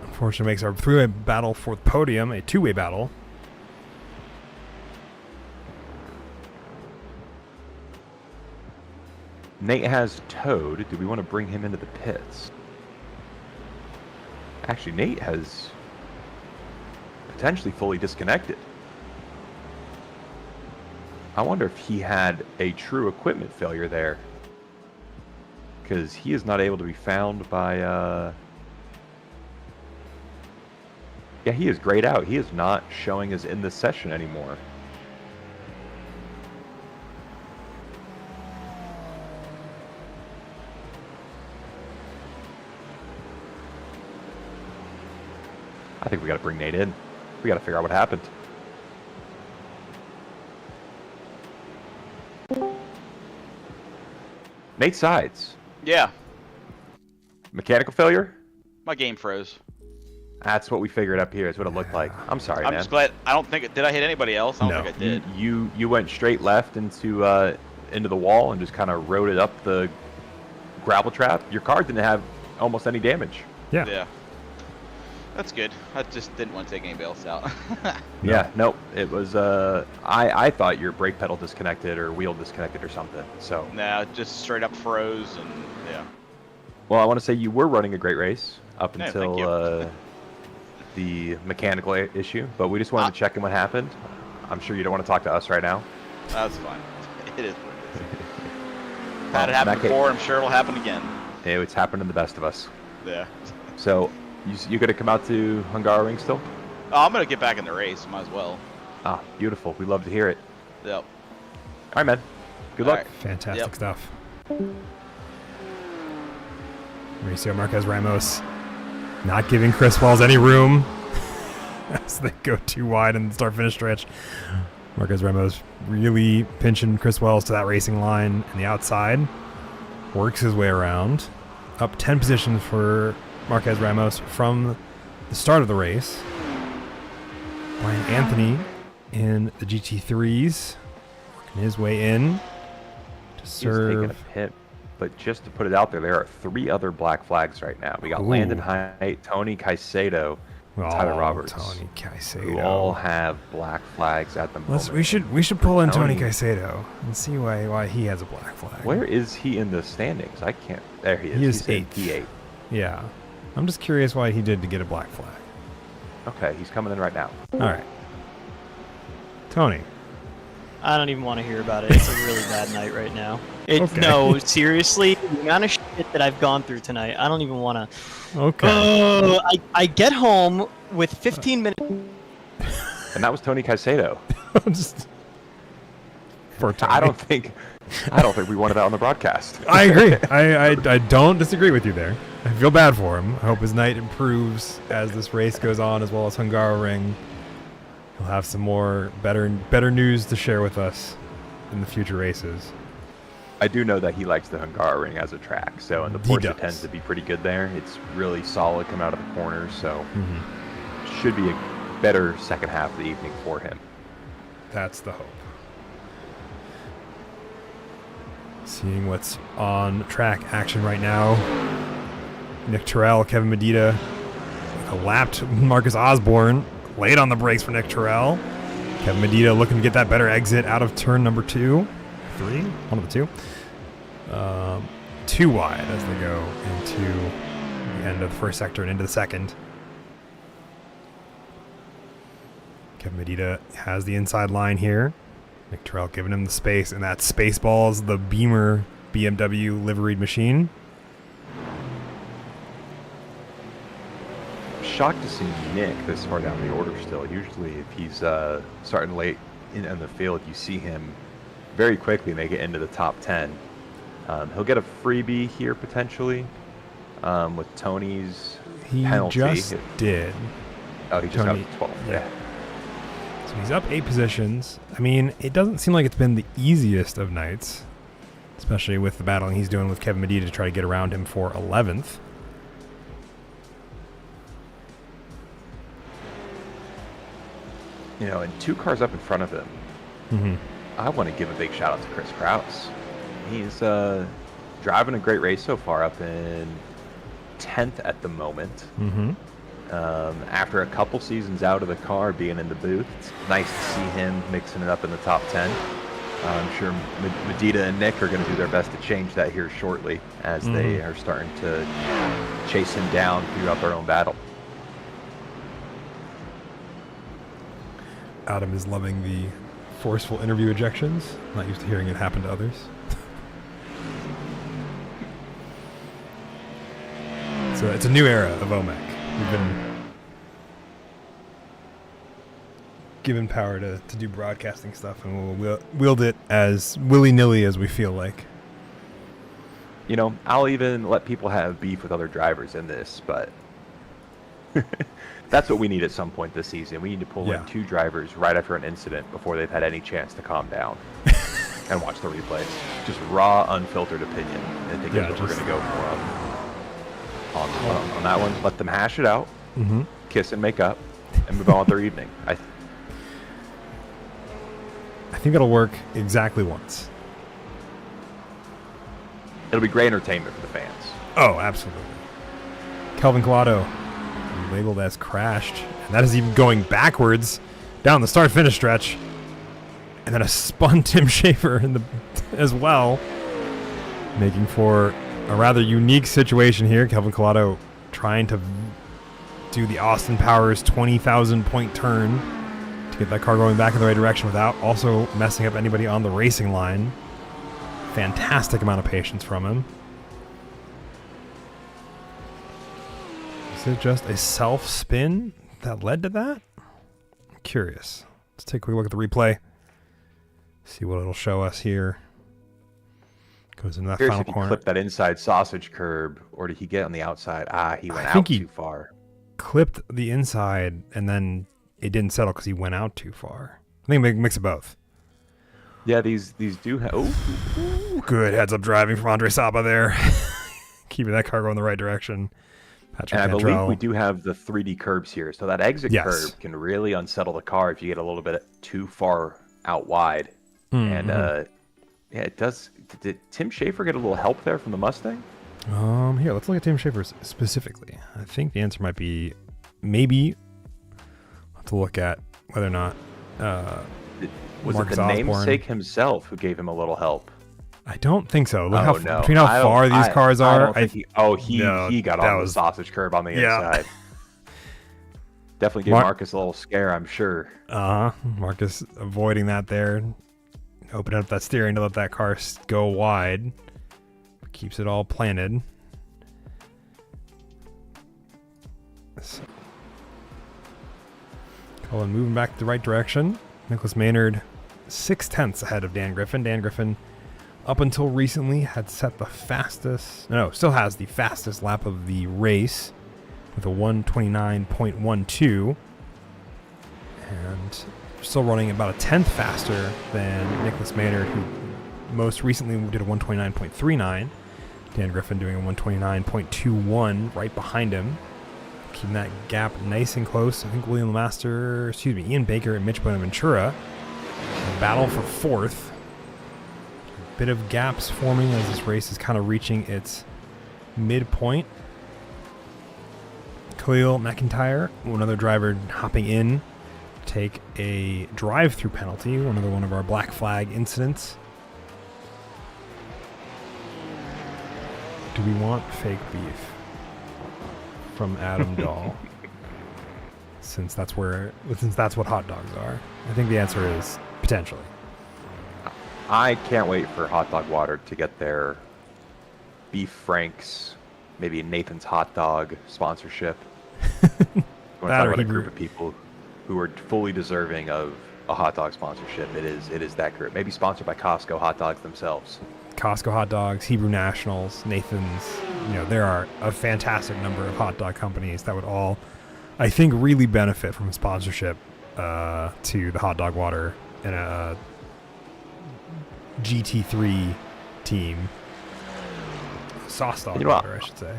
Unfortunately, makes our 3-way battle for the podium a 2-way battle. Nate has towed. Do we want to bring him into the pits? Actually, Nate has potentially fully disconnected. I wonder if he had a true equipment failure there, because he is not able to be found by yeah, he is grayed out. He is not showing as in this session anymore. I think we got to bring Nate in. We got to figure out what happened. Nate Sides. Yeah, Mechanical failure? my game froze. That's what we figured up here. Is what it looked like. I'm sorry, I'm man. just glad. I don't think. Did I hit anybody else? I don't No. think I did. You went straight left into the wall and just kind of rode it up the gravel trap. Your car didn't have almost any damage. Yeah. Yeah. That's good. I just didn't want to take anybody else out. Yeah, nope. It was I thought your brake pedal disconnected or wheel disconnected or something. So Nah, just straight up froze and yeah. well, I want to say you were running a great race up Yeah, until thank you. the mechanical issue, but we just wanted to check in what happened. I'm sure you don't want to talk to us right now. That's fine. It is what it is. Well, Had it happen in that case- before. I'm sure it'll happen again. It's happened to the best of us. Yeah. So you gonna come out to Hungaroring still? Oh, I'm gonna get back in the race. Might as well. Ah, beautiful. We love to hear it. Yep. All right, man. Good All luck. right. Fantastic Yep. stuff. Mauricio Marquez Ramos not giving Chris Wells any room as they go too wide in the start-finish stretch. Marquez Ramos really pinching Chris Wells to that racing line and the outside. Works his way around. Up 10 positions for Marquez Ramos from the start of the race. Brian Anthony in the GT3s working his way in to He's taking a serve. hit, but just to put it out there, there are 3 other black flags right now. We got Ooh. Landon Height, Tony Caicedo, and Tyler Oh, Roberts, Tony Caicedo. who all have black flags at the moment. We should pull in Tony Tony. Caicedo and see why he has a black flag. Where is he in the standings? I can't. There he is. He is He's in eighth. P8. Yeah, I'm just curious why he did to get a black flag. Okay, he's coming in right now. All right, Tony. I don't even want to hear about it. It's a really bad night right now. Okay. No, seriously, the amount of shit that I've gone through tonight, I don't even want to. Okay. I get home with 15 minutes. And that was Tony Caicedo. Just for Tony. I don't think we wanted that on the broadcast. I agree. I don't disagree with you there. I feel bad for him. I hope his night improves as this race goes on, as well as Hungaroring. He'll have some more better news to share with us in the future races. I do know that he likes the Hungaroring as a track, so and the He Porsche does. tends to be pretty good there. It's really solid coming out of the corners, so should be a better second half of the evening for him. That's the hope. Seeing what's on track action right now. Nick Terrell, Kevin Medina, lapped Marcus Osborne. Late on the brakes for Nick Terrell. Kevin Medina looking to get that better exit out of turn number 2. 3? One of the 2. Too wide as they go into the end of the first sector and into the second. Kevin Medina has the inside line here. Nick Terrell giving him the space, and that Spaceballs, the Beamer BMW liveried machine. Shocked to see Nick this far down the order still. Usually if he's starting late in the field, you see him very quickly make it into the top 10. He'll get a freebie here potentially with Tony's He penalty. just did. Oh, he just Tony- got 12. yeah. Yeah. So he's up 8 positions. I mean, it doesn't seem like it's been the easiest of nights, especially with the battling he's doing with Kevin Medina to try to get around him for 11th. You know, and 2 cars up in front of him. Mm-hmm. I want to give a big shout out to Chris Kraus. He's driving a great race so far, up in 10th at the moment. Mm-hmm. After a couple seasons out of the car, being in the booth, it's nice to see him mixing it up in the top 10. I'm sure Medina and Nick are going to do their best to change that here shortly as they are starting to chase him down throughout their own battle. Adam is loving the forceful interview ejections. Not used to hearing it happen to others. So it's a new era of OMEC. We've been given power to do broadcasting stuff, and we'll wield it as willy-nilly as we feel like. You know, I'll even let people have beef with other drivers in this, but that's what we need at some point this season. We need to pull in 2 drivers right after an incident before they've had any chance to calm down and watch the replays. Just raw, unfiltered opinion. I think that's what we're going to go for on that one. Let them hash it out, kiss and make up, and move on with their evening. I think it'll work exactly once. It'll be great entertainment for the fans. Oh, absolutely. Kelvin Collado, labeled as crashed. And that is even going backwards down the start-finish stretch. And then a spun Tim Schaefer as well. Making for a rather unique situation here. Kelvin Collado trying to do the Austin Powers 20,000 point turn to get that car going back in the right direction without also messing up anybody on the racing line. Fantastic amount of patience from him. Is it just a self-spin that led to that? I'm curious. Let's take a quick look at the replay. See what it'll show us here. Goes into that Curious final if he corner. clipped that inside sausage curb, or did he get on the outside? He went think out he too far. Clipped the inside, and then it didn't settle because he went out too far. I think a mix of both. Yeah, these do have... Good heads-up driving from Andre Saba there. Keeping that car going the right direction. Patrick And I Cantrell. believe we do have the 3D curbs here, so that exit curb can really unsettle the car if you get a little bit too far out wide. And yeah, it does. Did Tim Schaefer get a little help there from the Mustang? Here, let's look at Tim Schaefer specifically. I think the answer might be maybe. I'll have to look at whether or not Was Marcus it the Osborne. namesake himself who gave him a little help? I don't think so. Look No. between how far these cars are. He got on the sausage curb on the inside. Definitely gave Marcus a little scare, I'm sure. Marcus avoiding that there. Opening up that steering to let that car go wide. Keeps it all planted. So. Cullen moving back the right direction. Nicholas Maynard 0.6 ahead of Dan Griffin. Dan Griffin, up until recently, had set the fastest... No, still has the fastest lap of the race with a 1:29.12. And still running about a 10th faster than Nicholas Maynard, who most recently did a 1:29.39. Dan Griffin doing a 1:29.21 right behind him. Keeping that gap nice and close. I think Ian Baker and Mitch Bonaventura battle for fourth. A bit of gaps forming as this race is kind of reaching its midpoint. Khalil McIntyre, another driver hopping in, take a drive-through penalty, another one of our black flag incidents. Do we want fake beef from Adam Dahl? since that's what hot dogs are. I think the answer is potentially. I can't wait for Hot Dog Water to get their Beef Franks, maybe Nathan's Hot Dog sponsorship. You want to talk about a group of people who are fully deserving of a hot dog sponsorship. It is that group. Maybe sponsored by Costco hot dogs themselves. Costco hot dogs, Hebrew Nationals, Nathan's. There are a fantastic number of hot dog companies that would all, I think, really benefit from sponsorship to the Hot Dog Water and a GT3 team. Sauce dog water, I should say.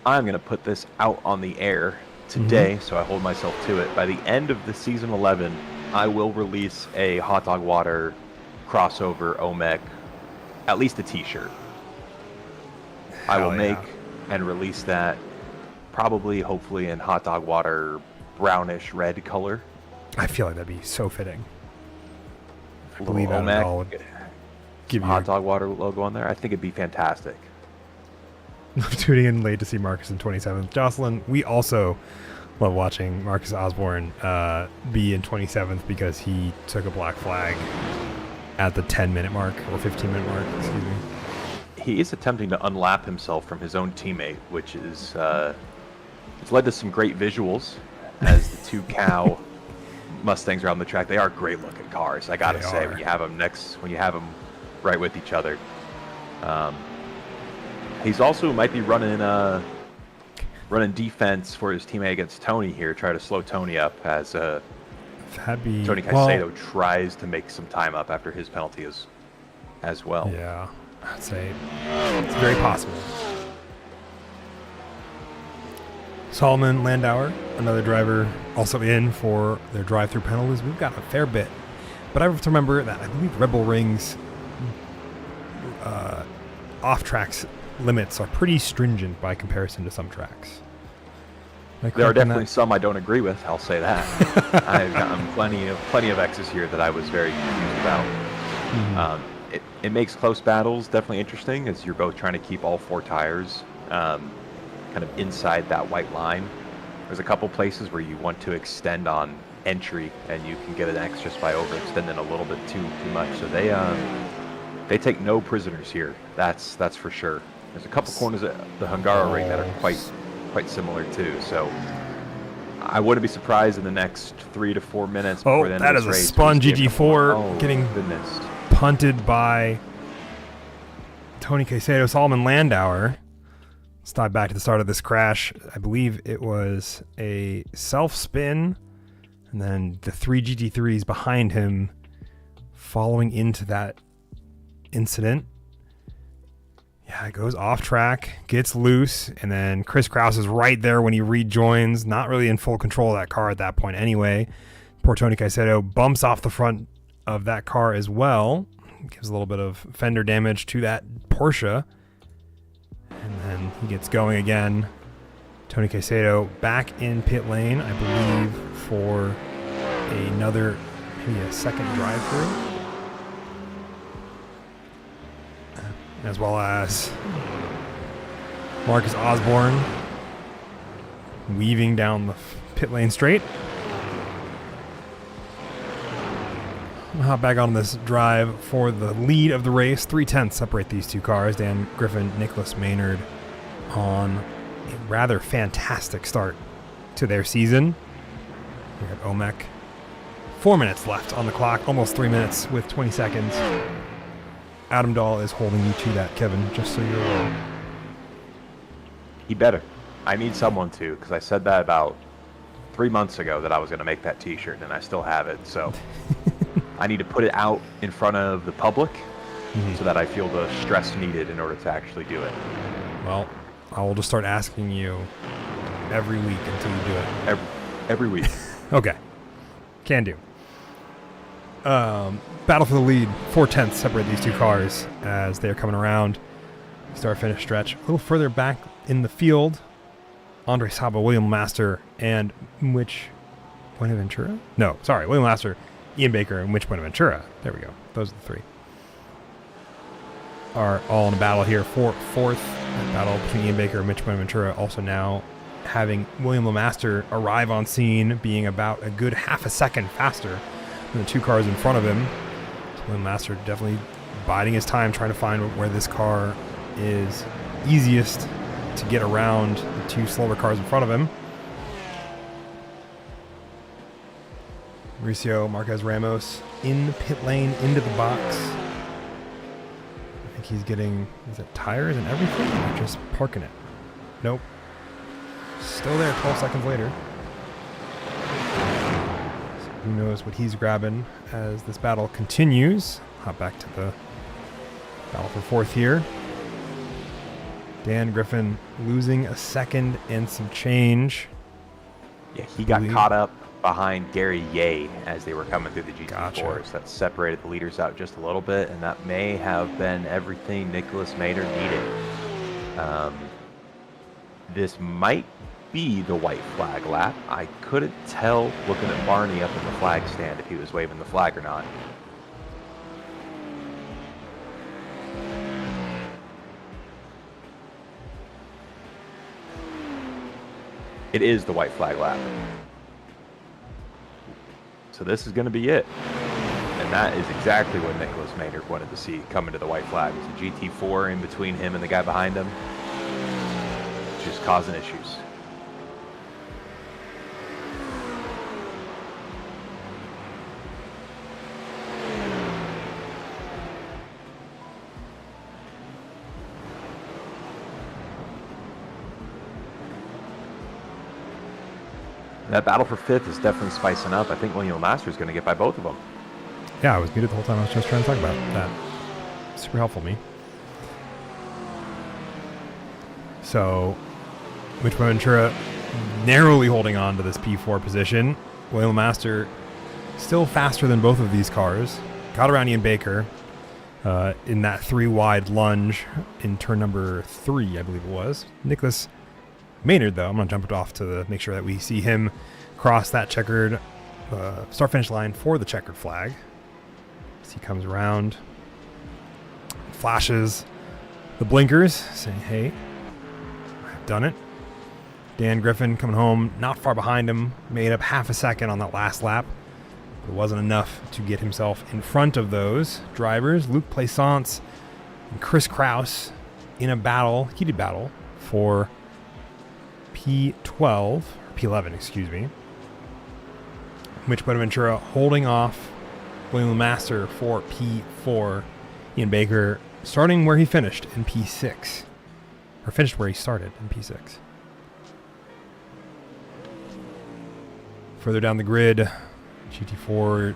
I'm going to put this out on the air today, so I hold myself to it. By the end of the season 11, I will release a Hot Dog Water crossover OMEC, at least a t-shirt. I will make and release that probably, hopefully, in Hot Dog Water brownish red color. I feel like that'd be so fitting. I believe OMEC would give you Hot Dog Water logo on there. I think it'd be fantastic. Tuning in late to see Marcus in 27th. Jocelyn, we also Love watching Marcus Osborne be in 27th because he took a black flag at the 10-minute mark or 15-minute mark. Excuse me. He is attempting to unlap himself from his own teammate, which is it's led to some great visuals as the two cow Mustangs around the track. They are great looking cars, I gotta say. When you have them right with each other. He's also might be running defense for his teammate against Tony here, try to slow Tony up as Tony Caicedo tries to make some time up after his penalty as well. Yeah, I'd say it's very possible. Solomon Landauer, another driver, also in for their drive-through penalties. We've got a fair bit, but I have to remember that I believe Red Bull Ring's off-tracks limits are pretty stringent by comparison to some tracks. There are definitely some I don't agree with. I'll say that. I've gotten plenty of X's here that I was very confused about. Mm-hmm. It makes close battles definitely interesting as you're both trying to keep all four tires kind of inside that white line. There's a couple places where you want to extend on entry and you can get an X just by overextending a little bit too much. So they take no prisoners here. That's for sure. There's a couple corners at the Hungaroring that are quite similar too. So I wouldn't be surprised in the next 3 to 4 minutes before the end of this race. That is a spun GG4 getting punted by Tony Caicedo. Solomon Landauer. Let's dive back to the start of this crash. I believe it was a self-spin, and then the 3 GT3s behind him following into that incident. Yeah, it goes off track, gets loose, and then Chris Kraus is right there when he rejoins, not really in full control of that car at that point anyway. Poor Tony Caicedo bumps off the front of that car as well. Gives a little bit of fender damage to that Porsche. And then he gets going again. Tony Caicedo back in pit lane, I believe, for maybe a second drive-through. As well as Marcus Osborne weaving down the pit lane straight. I'll hop back on this drive for the lead of the race. 0.3 separate these two cars. Dan Griffin, Nicholas Maynard on a rather fantastic start to their season. Here at OMEC. 4 minutes left on the clock. Almost 3 minutes with 20 seconds. Adam Dahl is holding you to that, Kevin, just so you're aware. He better. I need someone to, because I said that about 3 months ago that I was going to make that t-shirt, and I still have it. So I need to put it out in front of the public so that I feel the stress needed in order to actually do it. Well, I will just start asking you every week until you do it. Every week. Okay. Can do. Battle for the lead. 0.4 separate these two cars as they're coming around. Start-finish stretch. A little further back in the field, Andre Saba, William Master, and Mitch Buenaventura? No, sorry. William Master, Ian Baker, and Mitch Buenaventura. There we go. Those are the three. Are all in a battle here for fourth. A battle between Ian Baker and Mitch Buenaventura. Also now having William LeMaster arrive on scene, being about a good half a second faster than the two cars in front of him. So William LeMaster definitely biding his time, trying to find where this car is easiest to get around the two slower cars in front of him. Mauricio Marquez Ramos in pit lane, into the box. I think he's getting, is it tires and everything, or just parking it? Nope. Still there 12 seconds later. So who knows what he's grabbing as this battle continues. Hop back to the battle for fourth here. Dan Griffin losing a second and some change. Yeah, he got caught up behind Gary Ye as they were coming through the GT4s. Gotcha. That separated the leaders out just a little bit, and that may have been everything Nicholas Maynard needed. This might be the white flag lap. I couldn't tell looking at Barney up in the flag stand if he was waving the flag or not. It is the white flag lap. So this is going to be it. And that is exactly what Nicholas Maynard wanted to see coming to the white flag. It's a GT4 in between him and the guy behind him. Just causing issues. That battle for fifth is definitely spicing up. I think William Master is going to get by both of them. Yeah, I was muted the whole time. I was just trying to talk about that. Super helpful me. So, Mitch Ventura narrowly holding on to this P4 position. William Master still faster than both of these cars. Got around Ian Baker in that 3-wide lunge in turn number 3, I believe it was. Nicholas Maynard, though, I'm going to jump it off to make sure that we see him cross that checkered start-finish line for the checkered flag. As he comes around, flashes the blinkers, saying, hey, I've done it. Dan Griffin coming home, not far behind him, made up half a second on that last lap. But it wasn't enough to get himself in front of those drivers. Luke Plaisance and Chris Kraus in a battle, heated battle, for P12, or P11, excuse me. Mitch Bonaventura holding off William Master for P4. Ian Baker starting where he finished in P6. Or finished where he started in P6. Further down the grid, GT4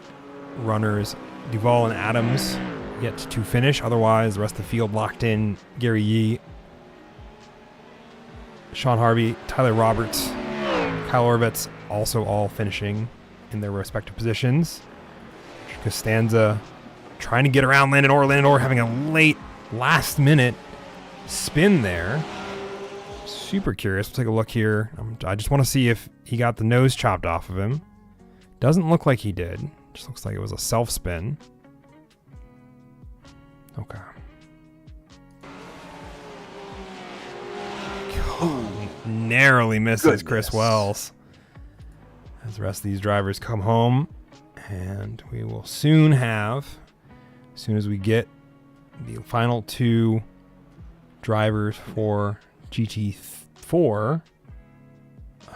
runners Duvall and Adams yet to finish. Otherwise, the rest of the field locked in. Gary Yee, Sean Harvey, Tyler Roberts, Kyle Orvitz also all finishing in their respective positions. Costanza trying to get around Landon Orr having a late last minute spin there. Super curious. We'll take a look here. I just want to see if he got the nose chopped off of him. Doesn't look like he did. Just looks like it was a self spin. Okay. Narrowly misses Chris Wells. As the rest of these drivers come home. And we will soon have, as soon as we get the final two drivers for GT4.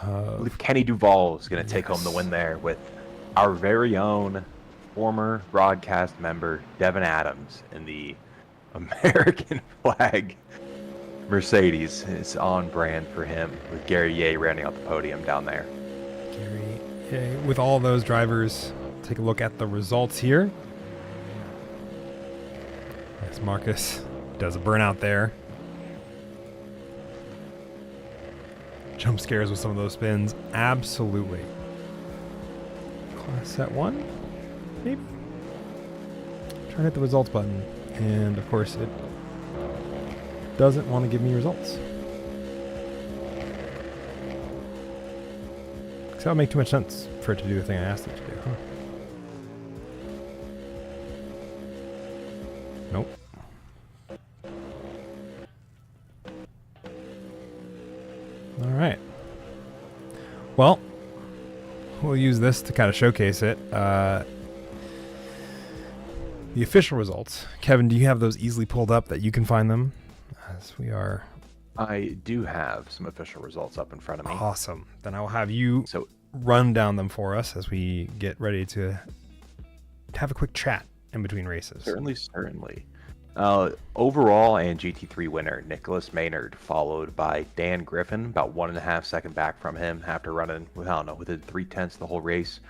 I believe Kenny Duvall is going to take home the win there with our very own former broadcast member, Devin Adams, in the American flag Mercedes. It's on brand for him, with Gary Yeh rounding out the podium down there. Gary Yeh, with all those drivers, take a look at the results here. As Marcus does a burnout there. Jump scares with some of those spins. Absolutely. Class set 1? Maybe? Try to hit the results button. And of course it doesn't want to give me results. Because that would make too much sense for it to do the thing I asked it to do, huh? Nope. All right. Well, we'll use this to kind of showcase it. The official results. Kevin, do you have those easily pulled up that you can find them? As we are... I do have some official results up in front of me. Awesome. Then I will have you run down them for us as we get ready to have a quick chat in between races. Certainly. Overall and GT3 winner, Nicholas Maynard, followed by Dan Griffin, about 1.5 seconds back from him after running, within 3/10 the whole race.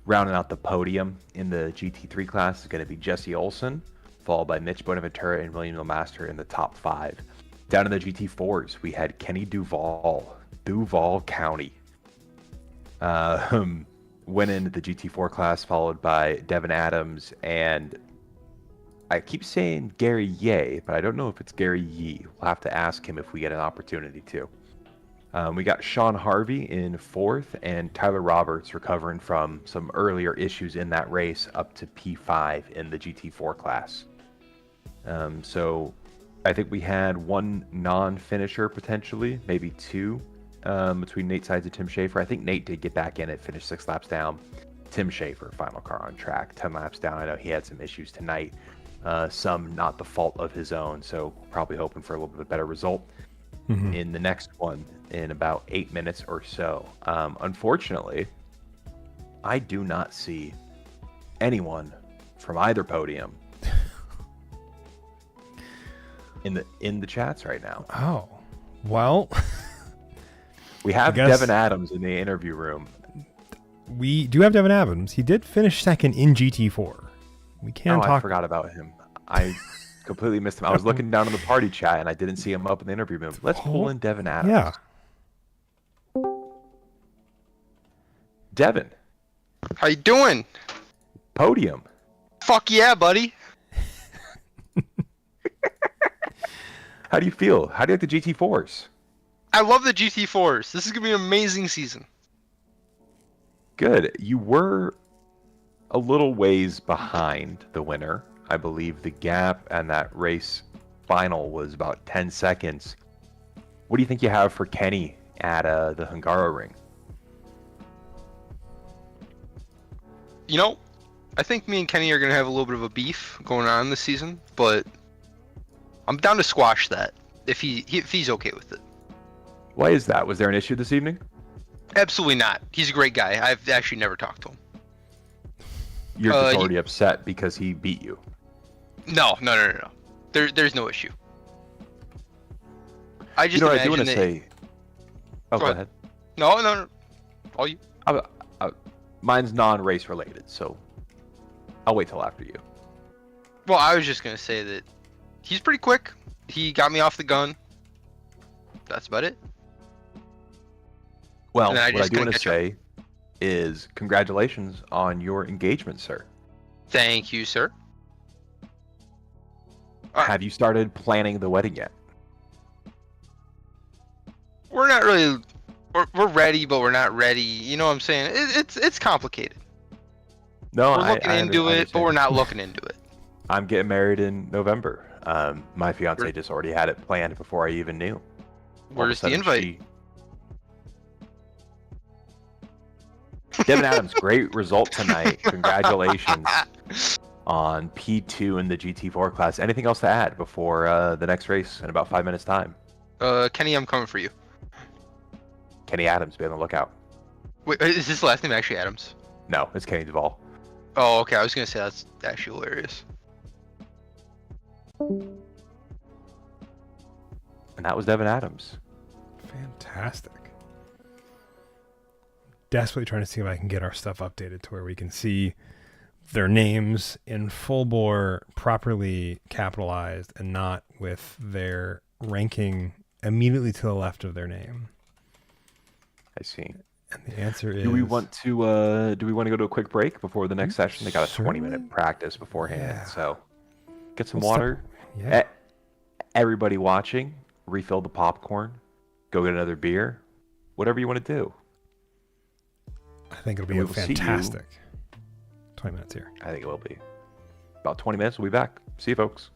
Rounding out the podium in the GT3 class is going to be Jesse Olson, followed by Mitch Bonaventura and William Lemaster in the top 5. Down in the GT4s, we had Kenny Duvall, Duval County, winning the GT4 class, followed by Devin Adams, and I keep saying Gary Yeh, but I don't know if it's Gary Yee. We'll have to ask him if we get an opportunity to. We got Sean Harvey in 4th, and Tyler Roberts recovering from some earlier issues in that race up to P5 in the GT4 class. So I think we had one non-finisher potentially, maybe two. between Nate Sides and Tim Schaefer. I think Nate did get back in it, finished 6 laps down. Tim Schaefer, final car on track, 10 laps down. I know he had some issues tonight, some not the fault of his own, so probably hoping for a little bit of a better result in the next one in about 8 minutes or so. Unfortunately, I do not see anyone from either podium in the chats right now. Oh, well, we have guess- Devin Adams in the interview room. we do have Devin Adams. He did finish second in GT4. We can I talk. forgot about him. I completely missed him. I was looking down in the party chat and I didn't see him up in the interview room. Let's pull in Devin Adams. Yeah. Devin, How you doing? podium. Fuck yeah, buddy. How do you feel? How do you like the GT4s? I love the GT4s. This is gonna be an amazing season. Good. You were a little ways behind the winner. I believe the gap and that race final was about 10 seconds. What do you think you have for Kenny at the Hungaroring? You know, I think me and Kenny are gonna have a little bit of a beef going on this season, but I'm down to squash that if he's okay with it. Why is that? Was there an issue this evening? Absolutely not. He's a great guy. I've actually never talked to him. You're just he- already upset because he beat you. No. There's no issue. I just You know what I do imagine want to that. say? Oh, Go go ahead. ahead. No. All you. Mine's non-race related, so I'll wait till after you. Well, I was just gonna say that he's pretty quick. He got me off the gun. That's about it. Well, And then I what I just do want to couldn't say is congratulations on your engagement, sir. Thank you, sir. Have you started planning the wedding yet? We're not really. We're ready, but we're not ready. You know what I'm saying? It's complicated. No, We're looking into it, but we're not looking into it. I'm getting married in November. My fiance just already had it planned before I even knew. All of a Where's the sudden invite? Devin Adams, great result tonight. Congratulations on P2 in the GT4 class. Anything else to add before the next race in about 5 minutes' time? Kenny, I'm coming for you. Kenny Adams, be on the lookout. Wait, is his last name actually Adams? No, it's Kenny Duvall. Oh, okay. I was gonna say that's actually hilarious. And that was Devin Adams. Fantastic. Desperately trying to see if I can get our stuff updated to where we can see their names in full bore, properly capitalized, and not with their ranking immediately to the left of their name. I see. And the answer is: Do we want to go to a quick break before the next session? They got a Certainly. 20-minute practice beforehand, Yeah. so get some Let's stop- water. Yeah. Everybody watching, refill the popcorn, go get another beer, whatever you want to do. I think it'll we be will see you. fantastic. 20 minutes here. I think it will be. About 20 minutes, we'll be back. See you, folks.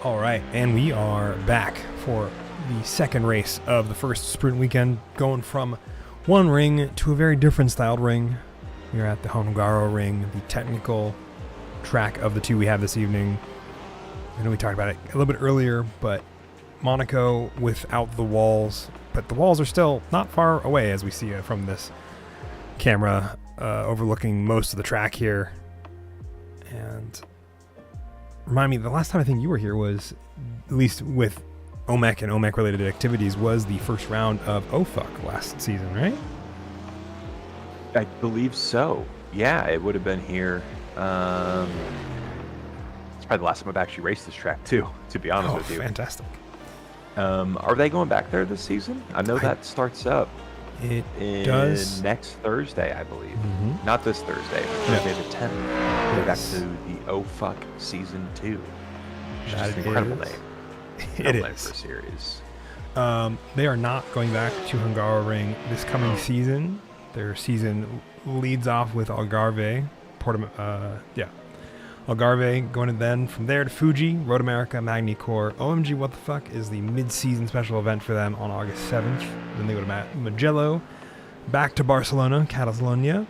All right, and we are back for the second race of the first sprint weekend, going from one ring to a very different styled ring. We are at the Hungaroring, the technical track of the two we have this evening. I know we talked about it a little bit earlier, but Monaco without the walls, but the walls are still not far away as we see it from this camera, overlooking most of the track here. And remind me, the last time I think you were here was, at least with OMEC and OMEC related activities, was the first round of OFUC last season, right? I believe so. Yeah, it would have been here. It's probably the last time I've actually raced this track too, to be honest with you. Fantastic. Are they going back there this season? I know that starts up It does. next Thursday, I believe. Mhm. Not this Thursday, but Thursday the 10th. Go back Yes. to the OFUC Season 2. Which That is an incredible is- name. It Incredible name is. for a series. They are not going back to Hungaroring this coming season. Their season leads off with Algarve, Algarve, going to then from there to Fuji, Road America, Magny-Cours. OMG What the Fuck is the mid-season special event for them on August 7th. Then they go to Mugello, back to Barcelona, Catalonia,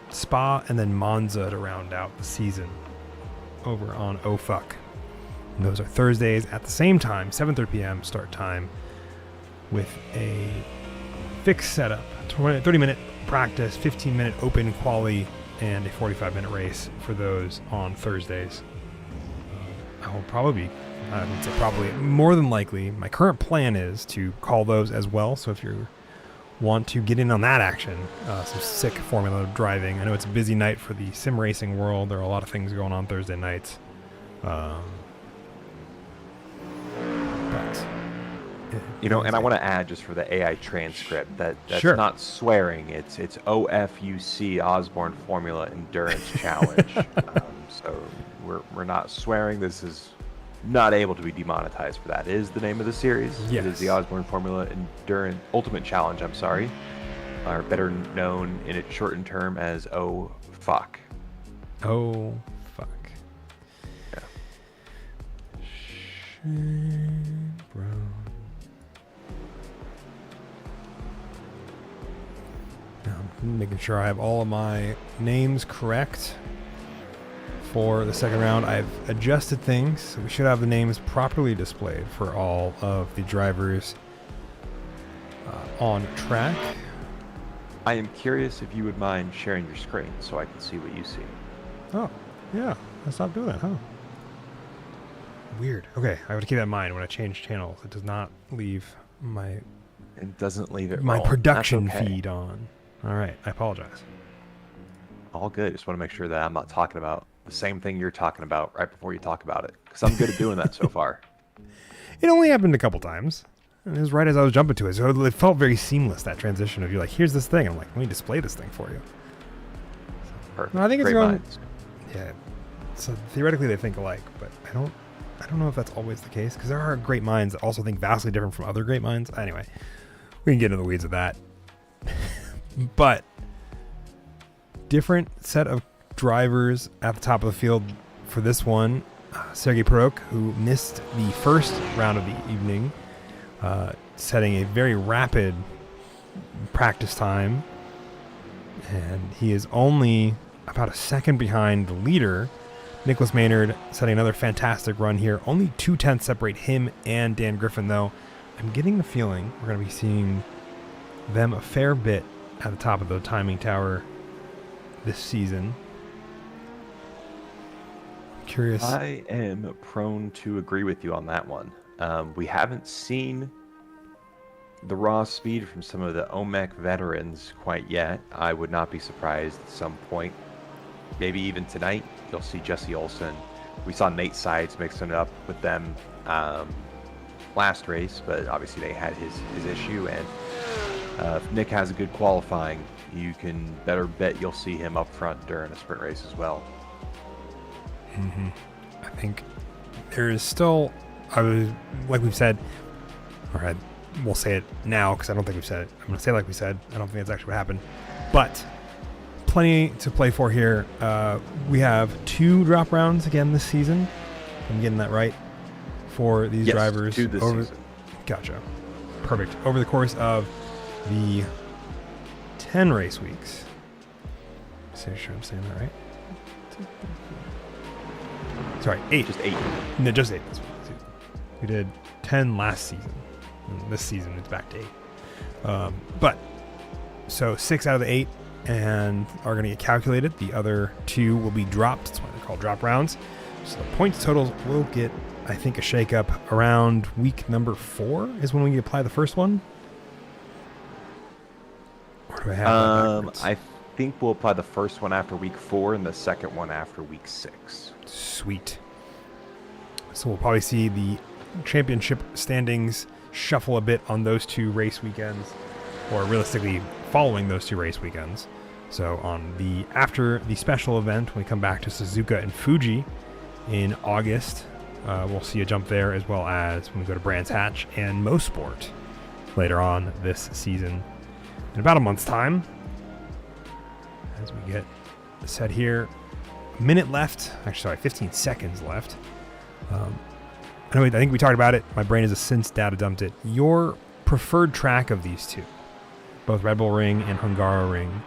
Spa, and then Monza to round out the season over on OFUC. And those are Thursdays at the same time, 7:30 p.m. start time, with a fixed setup, 30-minute practice, 15-minute open quali, and a 45-minute race for those on Thursdays. I will probably, I would say probably, more than likely, my current plan is to call those as well. So if you want to get in on that action, some sick Formula driving. I know it's a busy night for the sim racing world. There are a lot of things going on Thursday nights. But And I want to add, just for the AI transcript, that's Sure. not swearing. It's OFUC Osborne Formula Endurance Challenge. So we're not swearing. This is not able to be demonetized for that. It is the name of the series. It is the Yes. Osborne Formula Endurance Ultimate Challenge. I'm sorry, or better known in its shortened term as OFUC. Oh, fuck. Yeah. Shit, bro. Now I'm making sure I have all of my names correct for the second round. I've adjusted things, so we should have the names properly displayed for all of the drivers on track. I am curious if you would mind sharing your screen so I can see what you see. Oh, yeah. I stopped doing that, huh? Weird. Okay, I have to keep that in mind when I change channels. It does not leave my It doesn't leave it my rolling. production That's okay. feed on. All right, I apologize. All good. Just want to make sure that I'm not talking about the same thing you're talking about right before you talk about it, because I'm good at doing that so far. It only happened a couple times. And it was right as I was jumping to it. So it felt very seamless, that transition of you like, here's this thing. I'm like, let me display this thing for you. Perfect. No, I think it's Great going- minds. Yeah. So theoretically they think alike, but I don't know if that's always the case, because there are great minds that also think vastly different from other great minds. Anyway, we can get into the weeds of that. But different set of drivers at the top of the field for this one. Sergei Perok, who missed the first round of the evening, setting a very rapid practice time, and he is only about a second behind the leader. Nicholas Maynard setting another fantastic run here. Only 0.2 separate him and Dan Griffin, though. I'm getting the feeling we're going to be seeing them a fair bit at the top of the timing tower this season. Curious. I am prone to agree with you on that one. We haven't seen the raw speed from some of the OMEC veterans quite yet. I would not be surprised at some point, maybe even tonight, you'll see Jesse Olsen. We saw Nate Sides mixing it up with them last race, but obviously they had his issue. And if Nick has a good qualifying, you can better bet you'll see him up front during a sprint race as well. Mm-hmm. I think there is still, like we've said, or we'll say it now because I don't think we've said it. I'm going to say like we said. I don't think that's actually what happened. But plenty to play for here. We have 2 drop rounds again this season. I'm getting that right. for these Yes, drivers. 2 this season. Gotcha. Perfect. Over the course of the 10 race weeks. Say sure I'm saying that right. Sorry, 8. Just 8. No, just 8 this season. We did 10 last season. And this season it's back to 8. But so 6 out of the 8 and are going to get calculated. The other 2 will be dropped. That's why they're called drop rounds. So the points totals will get, I think, a shake-up around week number 4 is when we apply the first one. Or do I have that backwards? I think we'll apply the first one after week 4 and the second one after week 6. Sweet. So we'll probably see the championship standings shuffle a bit on those 2 race weekends, or realistically following those 2 race weekends. So on the after the special event, when we come back to Suzuka and Fuji in August, we'll see a jump there, as well as when we go to Brands Hatch and Mosport later on this season in about a month's time. As we get set here, a minute left. Actually, sorry, 15 seconds left. I think we talked about it. My brain has since data dumped it. Your preferred track of these 2, both Red Bull Ring and Hungaroring,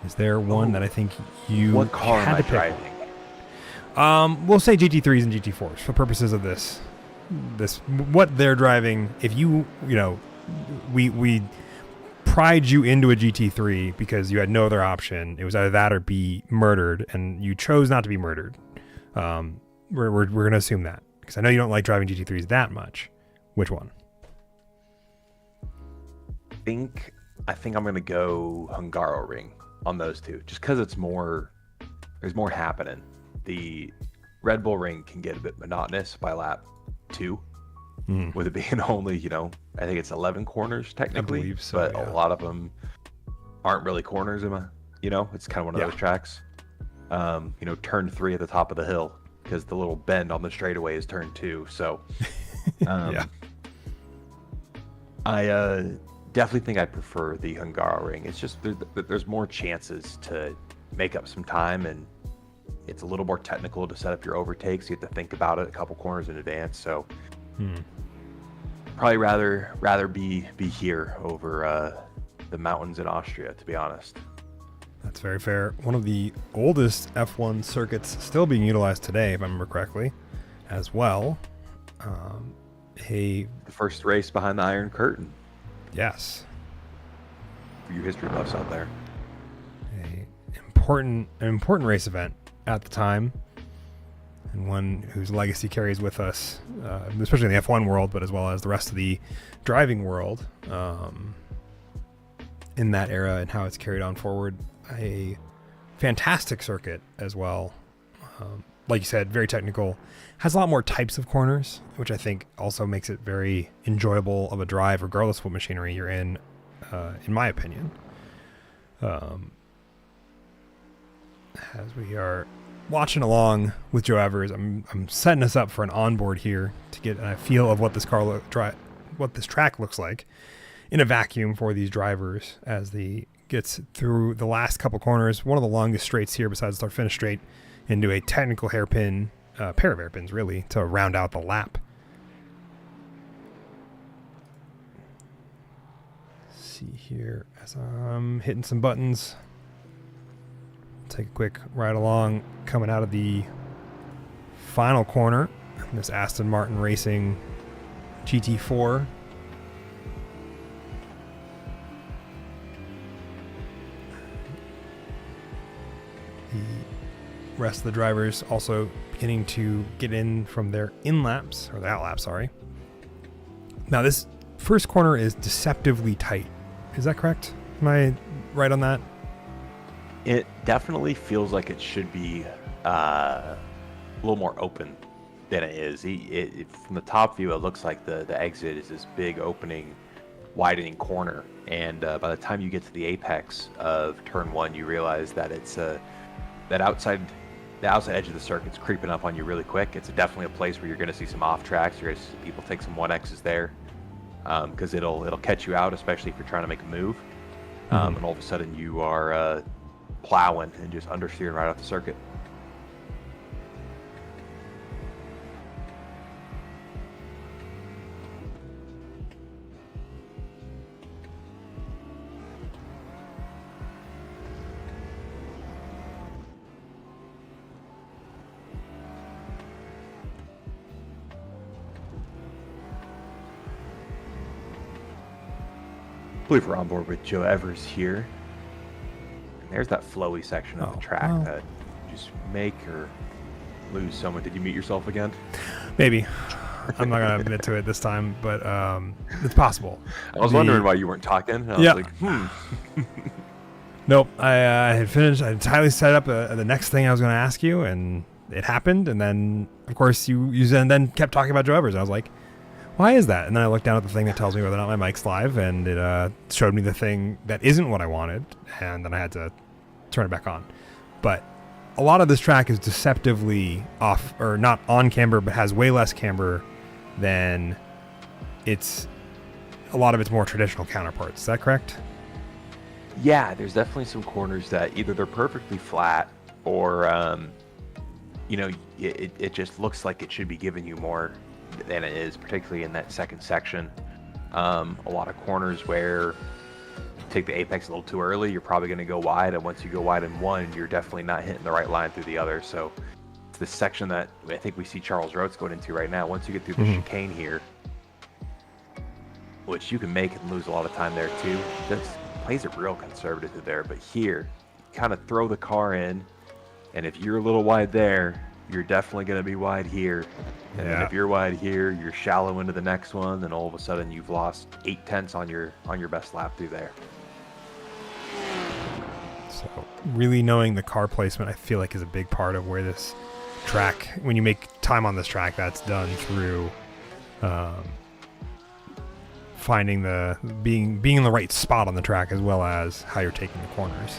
is there one that I think you What car had am I to pick? driving? We'll say GT3s and GT4s for purposes of this what they're driving. If we pried you into a GT3 because you had no other option. It was either that or be murdered, and you chose not to be murdered. We're going to assume that, because I know you don't like driving GT3s that much. Which one? I think I'm going to go Hungaroring on those 2, just because there's more happening. The Red Bull Ring can get a bit monotonous by lap 2, with it being only, I think it's 11 corners technically, believe so, but yeah. a lot of them aren't really corners. It's kind of one of those tracks. Turn 3 at the top of the hill, because the little bend on the straightaway is turn 2. So, I definitely think I prefer the Hungaroring. It's just there's more chances to make up some time, and it's a little more technical to set up your overtakes. You have to think about it a couple corners in advance. So, probably rather be here over the mountains in Austria, to be honest. That's very fair. One of the oldest F1 circuits still being utilized today, if I remember correctly, as well. The first race behind the Iron Curtain. Yes. For you history buffs out there. An important race event at the time, and one whose legacy carries with us, especially in the F1 world, but as well as the rest of the driving world, in that era, and how it's carried on forward. A fantastic circuit as well. Like you said, very technical, has a lot more types of corners, which I think also makes it very enjoyable of a drive, regardless of what machinery you're in my opinion. As we are watching along with Joe Evers, I'm setting us up for an onboard here to get a feel of what this what this track looks like in a vacuum for these drivers as they gets through the last couple corners, one of the longest straights here besides our finish straight, into a technical hairpin, pair of hairpins really, to round out the lap. Let's see here as I'm hitting some buttons. Take a quick ride along coming out of the final corner. This Aston Martin Racing GT4. The rest of the drivers also beginning to get in from their in-laps, or the out-laps, sorry. Now this first corner is deceptively tight. Is that correct? Am I right on that? It definitely feels like it should be a little more open than it is. From the top view, it looks like the exit is this big opening, widening corner. And by the time you get to the apex of turn 1, you realize that it's the outside edge of the circuit's creeping up on you really quick. It's definitely a place where you're going to see some off tracks. You're going to see people take some 1Xs there because it'll catch you out, especially if you're trying to make a move. And all of a sudden you are plowing and just understeering right off the circuit. believe we're on board with Joe Evers here. And there's that flowy section of the track well. that just make or lose someone. Did you mute yourself again? Maybe. I'm not gonna admit to it this time, but it's possible. I was wondering why you weren't talking. And I was Yeah. like, Nope. I had finished. I entirely set up the next thing I was going to ask you, and it happened. And then, of course, you then kept talking about Joe Evers. I was like, why is that? And then I looked down at the thing that tells me whether or not my mic's live, and it showed me the thing that isn't what I wanted, and then I had to turn it back on. But a lot of this track is deceptively off, or not on camber, but has way less camber than a lot of its more traditional counterparts. Is that correct? yeah, there's definitely some corners that either they're perfectly flat or, it just looks like it should be giving you more than it is, particularly in that second section. A lot of corners where you take the apex a little too early, you're probably going to go wide, and once you go wide in one, you're definitely not hitting the right line through the other. So it's this section that I think we see Charles Rhodes going into right now. Once you get through the chicane here, which you can make and lose a lot of time there too, just plays it real conservative there. But here, kind of throw the car in, and if you're a little wide there, you're definitely going to be wide here. And then if you're wide here, you're shallow into the next one, and all of a sudden you've lost 8/10 on your best lap through there. So really knowing the car placement, I feel like, is a big part of where this track, when you make time on this track, that's done through finding being in the right spot on the track, as well as how you're taking the corners.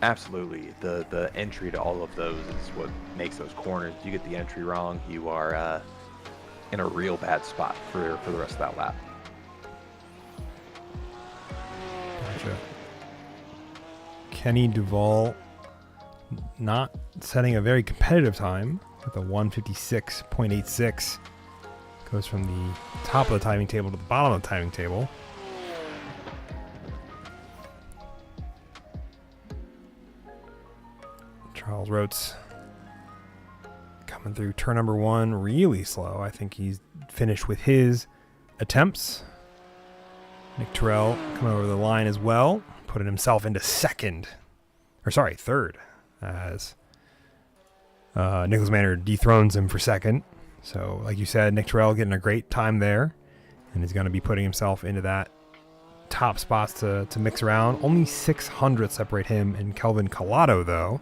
Absolutely. The entry to all of those is what makes those corners. If you get the entry wrong, you are in a real bad spot for the rest of that lap. Gotcha. Kenny Duval not setting a very competitive time with a 156.86. Goes from the top of the timing table to the bottom of the timing table. Charles Rhodes coming through turn number one really slow. I think he's finished with his attempts. Nick Terrell coming over the line as well, putting himself into third, as Nicholas Maynard dethrones him for second. So, like you said, Nick Terrell getting a great time there, and he's going to be putting himself into that top spots to mix around. Only 600 separate him and Kelvin Collado, though.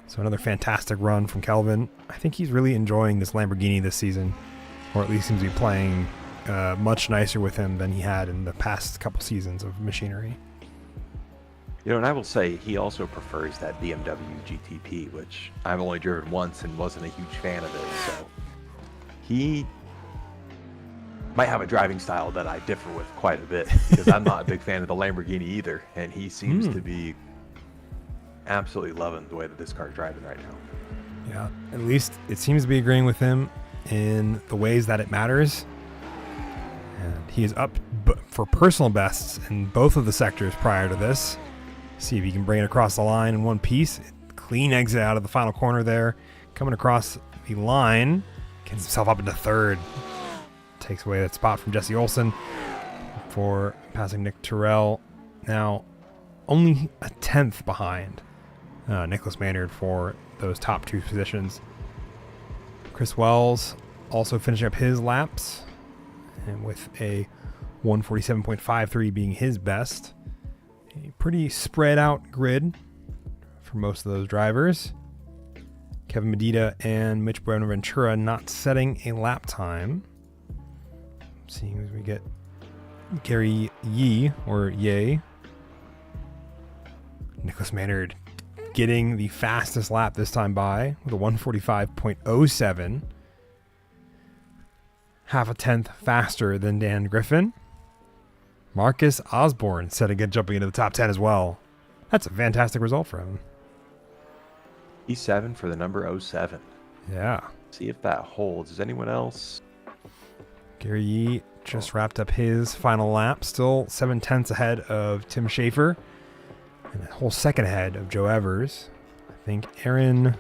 So another fantastic run from Kelvin. I think he's really enjoying this Lamborghini this season, or at least seems to be playing much nicer with him than he had in the past couple seasons of machinery. And I will say he also prefers that BMW GTP, which I've only driven once and wasn't a huge fan of it. So he might have a driving style that I differ with quite a bit, because I'm not a big fan of the Lamborghini either, and he seems to be absolutely loving the way that this car is driving right now. Yeah, at least it seems to be agreeing with him in the ways that it matters. And he is up for personal bests in both of the sectors prior to this. See if he can bring it across the line in one piece. Clean exit out of the final corner there. Coming across the line, gets himself up into third. Takes away that spot from Jesse Olsen for passing Nick Terrell. Now only a 10th behind Nicholas Maynard for those top two positions. Chris Wells also finishing up his laps, and with a 147.53 being his best. A pretty spread out grid for most of those drivers. Kevin Medina and Mitch Buenaventura not setting a lap time. Seeing as we get Gary Yee, or Ye. Nicholas Maynard getting the fastest lap this time by with a 145.07. Half a tenth faster than Dan Griffin. Marcus Osborne set a good jumping into the top 10 as well. That's a fantastic result for him. E7 for the number 07. Yeah. See if that holds. Is anyone else? Gary Yee just wrapped up his final lap. Still 7/10 ahead of Tim Schaefer. And a whole second ahead of Joe Evers. I think Aaron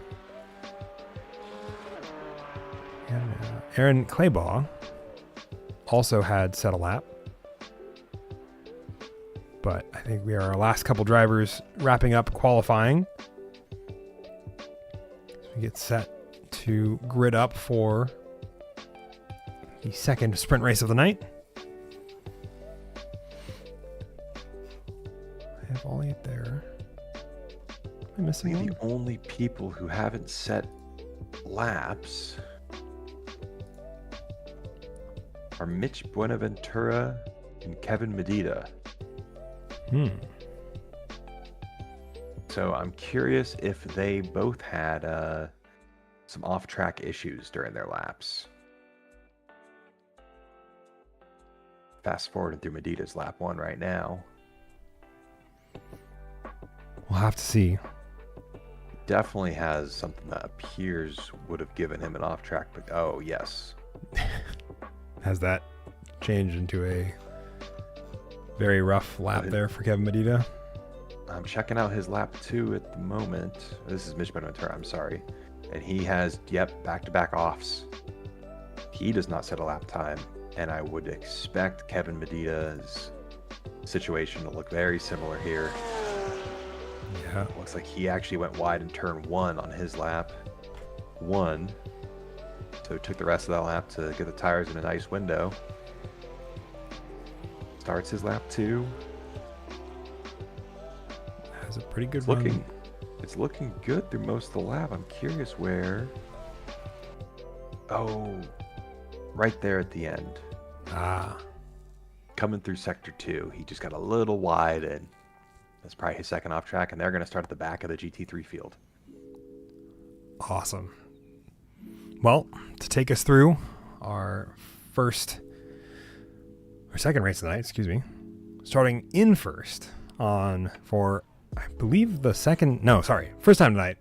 Claybaugh also had set a lap. But I think we are our last couple drivers wrapping up qualifying. So we get set to grid up for the second sprint race of the night. I have Ollie up there. Am I missing I one? think the only people who haven't set laps are Mitch Buenaventura and Kevin Medina. So I'm curious if they both had some off-track issues during their laps. Fast forwarding through Medina's lap 1 right now. We'll have to see. Definitely has something that appears would have given him an off-track, but oh yes. Has that changed into a very rough lap there for Kevin Medina? I'm checking out his lap 2 at the moment. This is Mitch Buenaventura, I'm sorry. And he has, back-to-back offs. He does not set a lap time, and I would expect Kevin Medina's situation to look very similar here. Yeah. Looks like he actually went wide in turn 1 on his lap 1. So took the rest of that lap to get the tires in a nice window. Starts his lap 2. Has a pretty good It's run. It's looking good through most of the lap. I'm curious where. Oh, right there at the end. Coming through sector 2. He just got a little wide, and that's probably his second off track, and they're going to start at the back of the GT3 field. Awesome. Well, to take us through our second race of the night, starting in first for, I believe, first time tonight,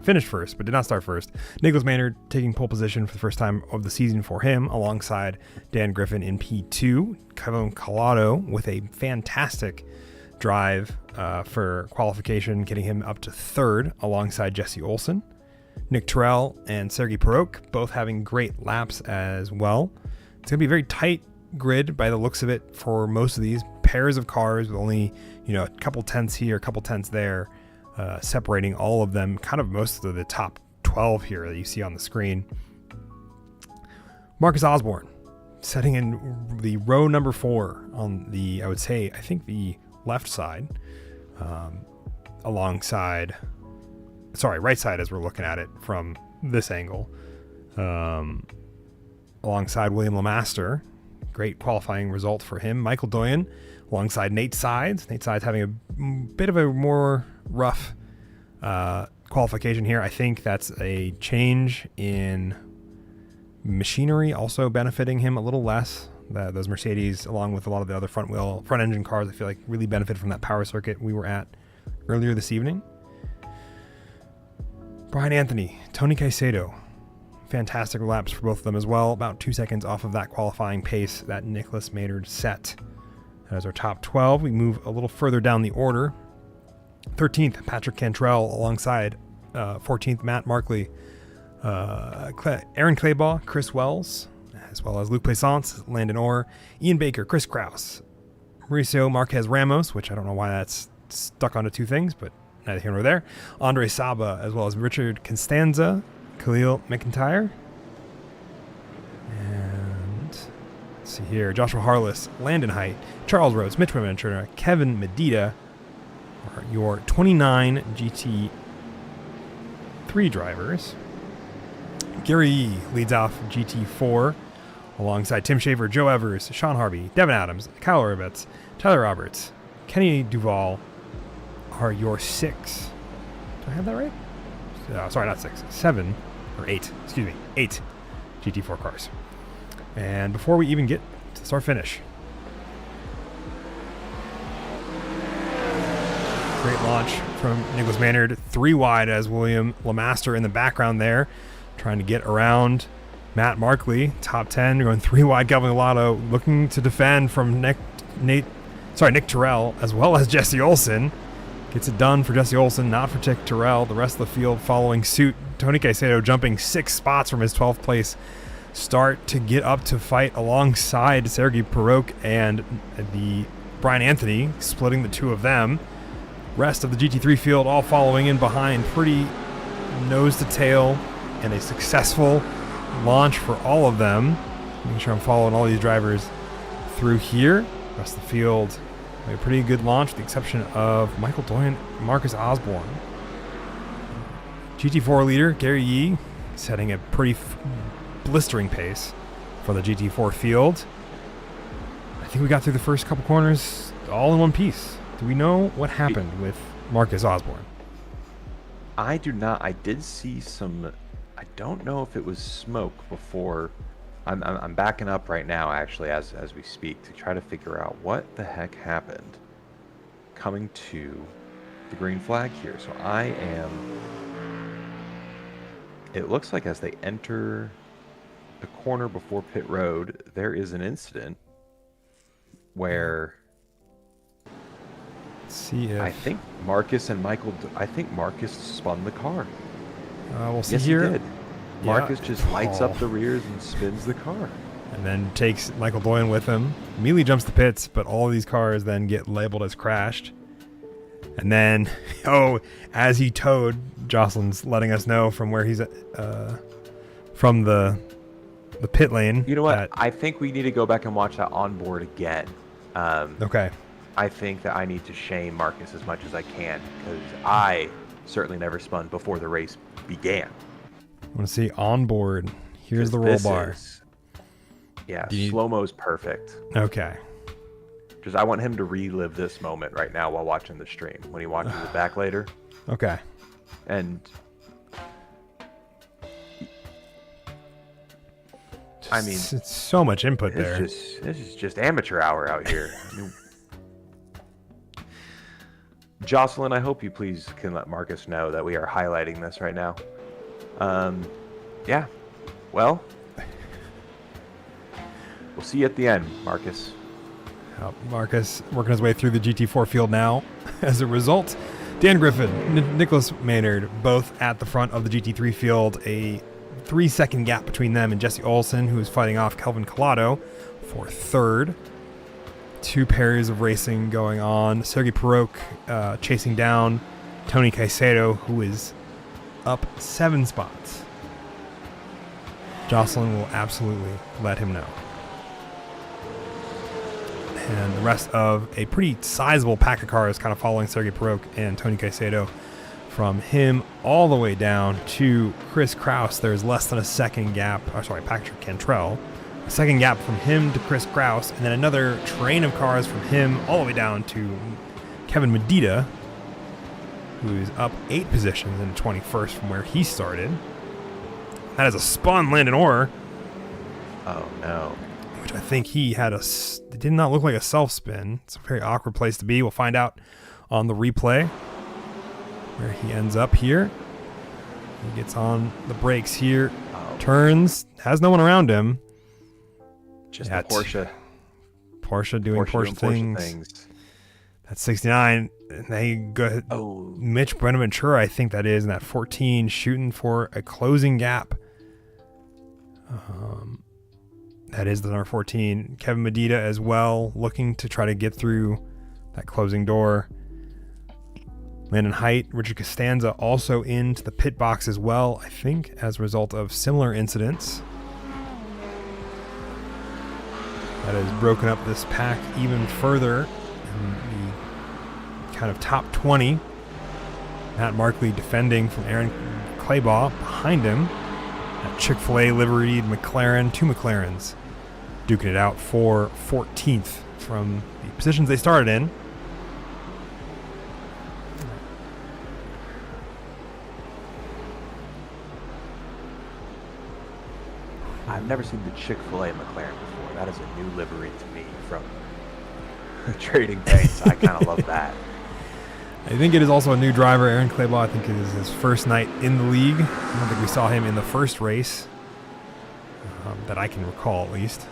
finished first, but did not start first. Nicholas Maynard taking pole position for the first time of the season for him, alongside Dan Griffin in P2. Kevin Collado with a fantastic drive for qualification, getting him up to third alongside Jesse Olsen. Nick Terrell and Sergei Perok both having great laps as well. It's going to be a very tight grid by the looks of it for most of these pairs of cars, with only a couple tenths here, a couple tenths there, separating all of them, kind of most of the top 12 here that you see on the screen. Marcus Osborne setting in the row number 4 on the, I think the left side, right side as we're looking at it from this angle, alongside William Lemaster. Great qualifying result for him. Michael Doyen alongside Nate Sides. Nate Sides having a bit of a more rough qualification here. I think that's a change in machinery also benefiting him a little less. Those Mercedes, along with a lot of the other front engine cars, I feel like really benefited from that power circuit we were at earlier this evening. Brian Anthony, Tony Caicedo, fantastic laps for both of them as well. About 2 seconds off of that qualifying pace that Nicholas Maynard set. That is our top 12. We move a little further down the order. 13th, Patrick Cantrell alongside 14th, Matt Markley, Aaron Claybaugh, Chris Wells, as well as Luke Plaisance, Landon Orr, Ian Baker, Chris Kraus, Mauricio Marquez Ramos, which I don't know why that's stuck onto 2 things, but neither here nor there. Andre Saba, as well as Richard Constanza, Khalil McIntyre. And let's see here. Joshua Harless, Landon Height, Charles Rhodes, Mitch Buenaventura, Kevin Medina are your 29 GT3 drivers. Gary Yee leads off GT4 alongside Tim Schaefer, Joe Evers, Sean Harvey, Devin Adams, Kyle Orbitz, Tyler Roberts, Kenny Duval are your 6. Do I have that right? Sorry, not 6. 7 or 8. 8 GT4 cars. And before we even get to start finish, great launch from Nicholas Maynard, 3 wide as William Lemaster in the background there, trying to get around Matt Markley, top 10, going 3 wide. Calvin Lotto looking to defend from Nick Terrell, as well as Jesse Olsen. Gets it done for Jesse Olsen, not for Nick Terrell. The rest of the field following suit. Tony Caicedo jumping 6 spots from his 12th place start to get up to fight alongside Sergei Perok and the Brian Anthony splitting the two of them. Rest of the GT3 field all following in behind, pretty nose to tail, and a successful launch for all of them. Making sure I'm following all these drivers through here. Rest of the field, a pretty good launch with the exception of Michael Doyen, Marcus Osborne. GT4 leader Gary Yee setting a pretty blistering pace for the GT4 field. I think we got through the first couple corners all in one piece. Do we know what happened with Marcus Osborne? I do not. I did see some. I don't know if it was smoke before. I'm backing up right now, actually, as we speak, to try to figure out what the heck happened coming to the green flag here. So I am. It looks like as they enter the corner before pit road, there is an incident where. Let's see if I think Marcus and Michael. I think Marcus spun the car. we'll see Yes, here. he did. Yeah. Marcus just lights up the rears and spins the car. And then takes Michael Doyen with him. Immediately jumps the pits, but all of these cars then get labeled as crashed. And then, as he towed, Jocelyn's letting us know from where he's at, from the pit lane. You know what? I think we need to go back and watch that onboard again. Okay. I think that I need to shame Marcus as much as I can because I certainly never spun before the race began. I want to see onboard. Here's the roll bar. Slow-mo's perfect. Okay. Because I want him to relive this moment right now while watching the stream when he watches it back later. Okay. And I mean, it's so much input there. This is just amateur hour out here. I mean, Jocelyn, I hope you please can let Marcus know that we are highlighting this right now. Yeah. Well, we'll see you at the end, Marcus. Marcus working his way through the GT4 field now. As a result, Dan Griffin, Nicholas Maynard, both at the front of the GT3 field. A 3-second gap between them and Jesse Olsen, who is fighting off Kelvin Collado for third. Two pairs of racing going on. Sergei Perok chasing down Tony Caicedo, who is up 7 spots. Jocelyn will absolutely let him know. And the rest of a pretty sizable pack of cars kind of following Sergei Perok and Tony Caicedo. From him all the way down to Chris Kraus, there's less than a second gap. Patrick Cantrell. A second gap from him to Chris Kraus, and then another train of cars from him all the way down to Kevin Medina, who's up 8 positions in 21st from where he started. That is a spun Landon Orr. Oh, no. Which I think he had it did not look like a self-spin. It's a very awkward place to be. We'll find out on the replay where he ends up here. He gets on the brakes here, turns, has no one around him. Just a Porsche. Porsche doing Porsche things. That's 69. And they go. Mitch Buenaventura, I think that is, in that 14, shooting for a closing gap. That is the number 14. Kevin Medina as well, looking to try to get through that closing door. Landon Height, Richard Costanza also into the pit box as well, I think, as a result of similar incidents. That has broken up this pack even further in the kind of top 20. Matt Markley defending from Aaron Claybaugh behind him. That Chick-fil-A liveried McLaren, 2 McLarens, duking it out for 14th from the positions they started in. I've never seen the Chick-fil-A McLaren before. That is a new livery to me from Trading Paints. I kind of love that. I think it is also a new driver. Aaron Claybaugh, I think it is his first night in the league. I don't think we saw him in the first race that I can recall, at least.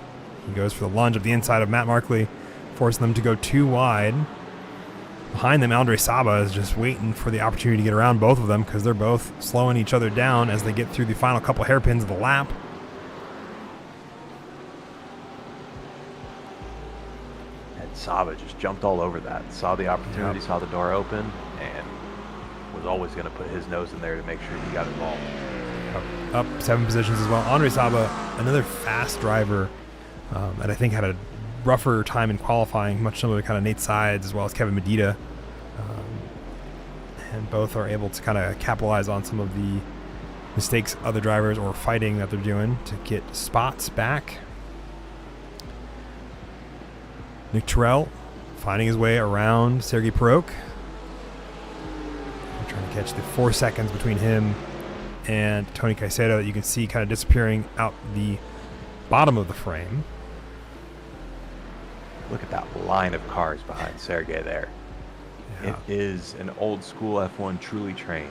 He goes for the lunge of the inside of Matt Markley, forcing them to go too wide. Behind them, Andre Saba is just waiting for the opportunity to get around both of them because they're both slowing each other down as they get through the final couple hairpins of the lap. Saba just jumped all over that. Saw the opportunity, Yep. saw the door open, and was always going to put his nose in there to make sure he got involved. Up 7 positions as well. Andre Saba, another fast driver that I think had a rougher time in qualifying, much similar to kind of Nate Sides as well as Kevin Medina. And both are able to kind of capitalize on some of the mistakes other drivers or fighting that they're doing to get spots back. Nick Terrell finding his way around Sergei Perok. Trying to catch the 4 seconds between him and Tony Caicedo that you can see kind of disappearing out the bottom of the frame. Look at that line of cars behind Sergey there. Yeah. It is an old school F1 truly train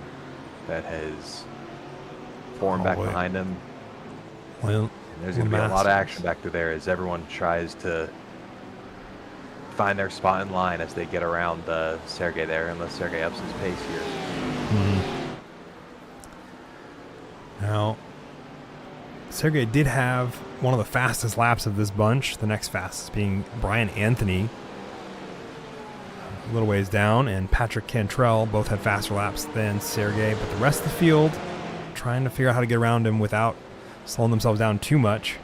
that has formed back Probably. behind him. Well, And there's going to be a lot of Masters. action back there as everyone tries to find their spot in line as they get around Sergey there, unless Sergey ups his pace here. Now, Sergey did have one of the fastest laps of this bunch, the next fastest being Brian Anthony, a little ways down, and Patrick Cantrell both had faster laps than Sergey, but the rest of the field trying to figure out how to get around him without slowing themselves down too much.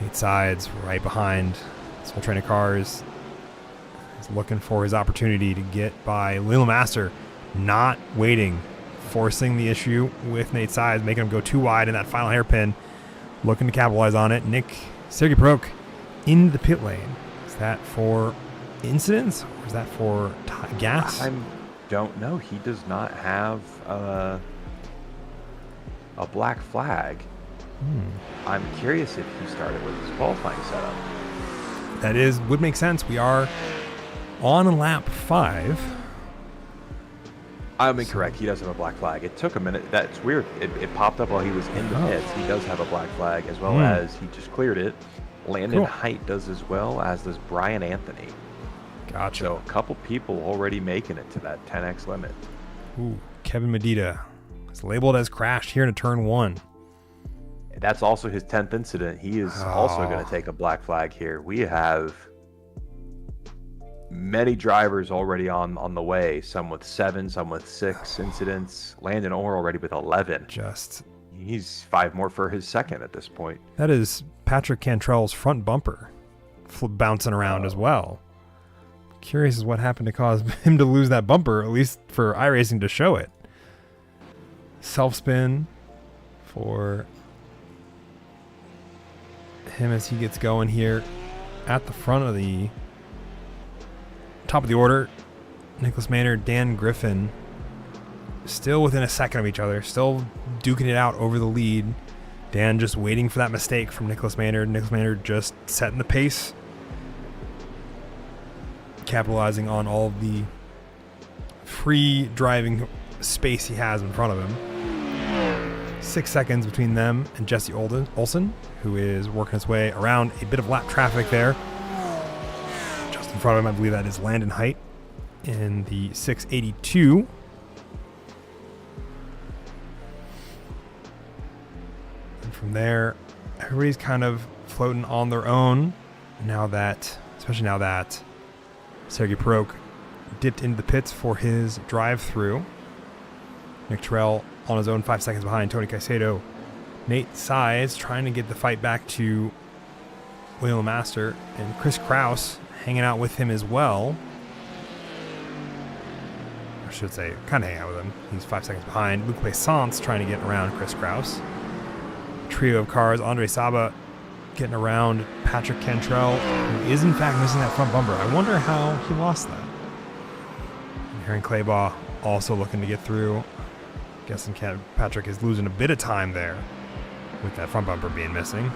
8 sides right behind this whole train of cars. He's looking for his opportunity to get by Lil Master, not waiting, forcing the issue with Nate Sides, making him go too wide in that final hairpin, looking to capitalize on it. Sergei Perok in the pit lane. Is that for incidents or is that for gas? I don't know. He does not have a black flag. I'm curious if he started with his qualifying setup. That would make sense. We are on lap 5. I'm incorrect. He does have a black flag. It took a minute. That's weird. It popped up while he was in the pits. He does have a black flag, as well as he just cleared it. Landon Cool. Height does as well, as does Brian Anthony. Gotcha. So a couple people already making it to that 10x limit. Ooh, Kevin Medina is labeled as crashed here into turn 1. That's also his 10th incident. He is also going to take a black flag here. We have many drivers already on the way, some with 7, some with 6 incidents. Landon Orr already with 11. He's 5 more for his second at this point. That is Patrick Cantrell's front bumper bouncing around as well. Curious as what happened to cause him to lose that bumper, at least for iRacing to show it. Self spin for him as he gets going here at the front of the top of the order. Nicholas Maynard, Dan Griffin still within a second of each other, still duking it out over the lead. Dan just waiting for that mistake from Nicholas Maynard. Nicholas Maynard just setting the pace, capitalizing on all of the free driving space he has in front of him. 6 seconds between them and Jesse Olsen, who is working his way around a bit of lap traffic there. Just in front of him, I believe that is Landon Height in the 682. And from there, everybody's kind of floating on their own especially now that Sergei Perok dipped into the pits for his drive-through. Nick Terrell on his own 5 seconds behind Tony Caicedo. Nate Sides trying to get the fight back to William Master, and Chris Kraus hanging out with him as well. I should say, kind of hanging out with him. He's 5 seconds behind. Luc Plaisance trying to get around Chris Kraus. Trio of cars. Andre Saba getting around Patrick Cantrell, who is in fact missing that front bumper. I wonder how he lost that. And Aaron Claybaugh also looking to get through. Guessing Patrick is losing a bit of time there with that front bumper being missing.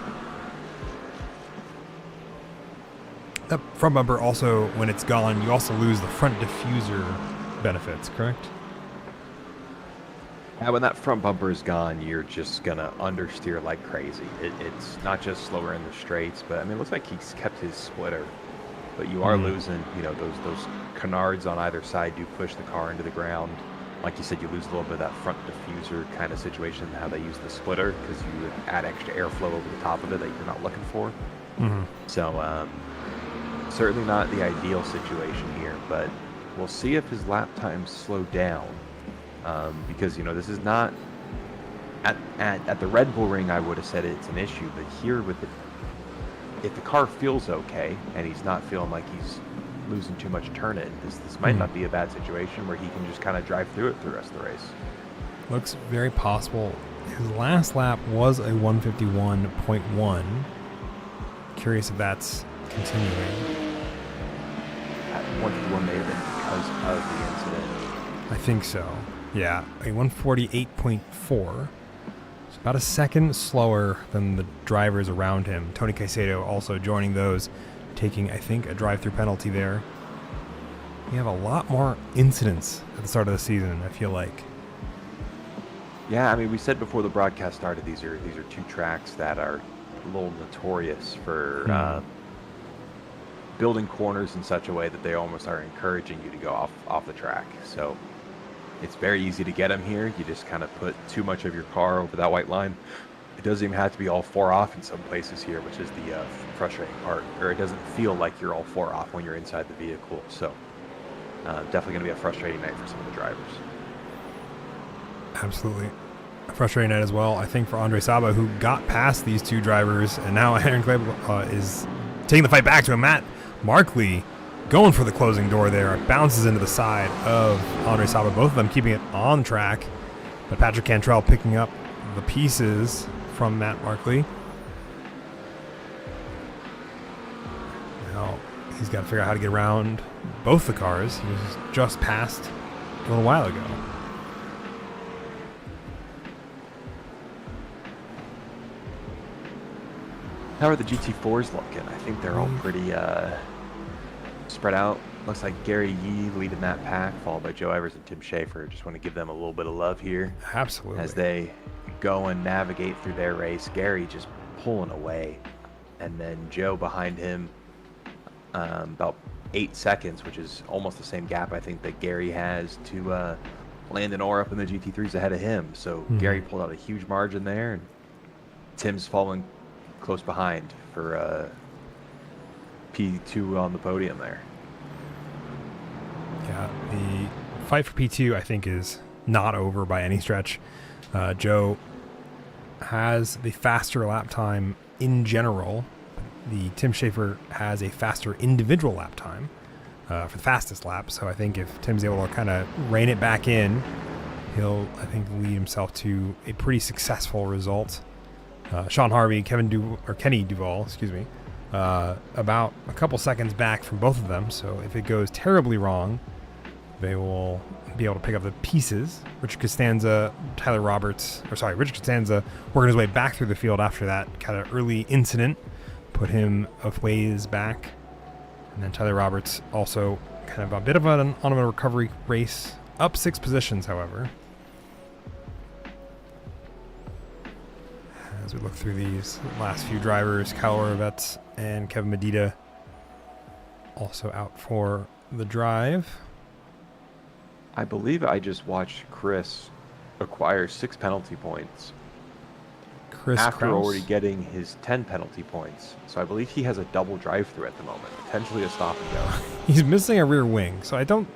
That front bumper also, when it's gone, you also lose the front diffuser benefits, correct? Yeah, when that front bumper is gone, you're just going to understeer like crazy. It's not just slower in the straights, but I mean, it looks like he's kept his splitter. But you are losing, those canards on either side do push the car into the ground. Like you said, you lose a little bit of that front diffuser kind of situation, how they use the splitter, because you add extra airflow over the top of it that you're not looking for. So certainly not the ideal situation here, but we'll see if his lap times slow down. Because, you know, this is not... At the Red Bull Ring, I would have said it's an issue, but here with the... If the car feels okay, and he's not feeling like he's losing too much turn-in, this might not be a bad situation where he can just kind of drive through it through the rest of the race. Looks very possible. His last lap was a 151.1. Curious if that's continuing. At 151 may have been because of the incident. I think so. Yeah, a 148.4. It's about a second slower than the drivers around him. Tony Caicedo also joining those, taking, I think, a drive-through penalty there. We have a lot more incidents at the start of the season, I feel like. Yeah, I mean, we said before the broadcast started, these are two tracks that are a little notorious for building corners in such a way that they almost are encouraging you to go off the track. So it's very easy to get them here. You just kind of put too much of your car over that white line. It doesn't even have to be all four off in some places here, which is the frustrating part. Or it doesn't feel like you're all four off when you're inside the vehicle. So definitely going to be a frustrating night for some of the drivers. Absolutely. A frustrating night as well, I think, for Andre Saba, who got past these two drivers, and now Aaron Kleber is taking the fight back to him. Matt Markley going for the closing door there. It bounces into the side of Andre Saba, both of them keeping it on track, but Patrick Cantrell picking up the pieces from Matt Markley. Now he's got to figure out how to get around both the cars. He was just passed a little while ago. How are the GT4s looking? I think they're all pretty spread out. Looks like Gary Yee leading that pack, followed by Joe Evers and Tim Schaefer. Just want to give them a little bit of love here. Absolutely. As they go and navigate through their race. Gary just pulling away. And then Joe behind him about 8 seconds, which is almost the same gap I think that Gary has to Landon Orr up in the GT3s ahead of him. So Gary pulled out a huge margin there, and Tim's following close behind for P2 on the podium there. Yeah, the fight for P2 I think is not over by any stretch. Joe has the faster lap time in general. The Tim Schaefer has a faster individual lap time for the fastest lap. So I think if Tim's able to kind of rein it back in, he'll, I think, lead himself to a pretty successful result. Sean Harvey, Kenny Duval, about a couple seconds back from both of them. So if it goes terribly wrong, they will be able to pick up the pieces. Richard Costanza working his way back through the field after that kind of early incident, put him a ways back. And then Tyler Roberts also kind of a bit of on a recovery race, up 6 positions, however. As we look through these last few drivers, Kyle Oravets and Kevin Medina also out for the drive. I believe I just watched Chris acquire 6 penalty points after already getting his 10 penalty points. So I believe he has a double drive-through at the moment, potentially a stop and go. He's missing a rear wing, so I think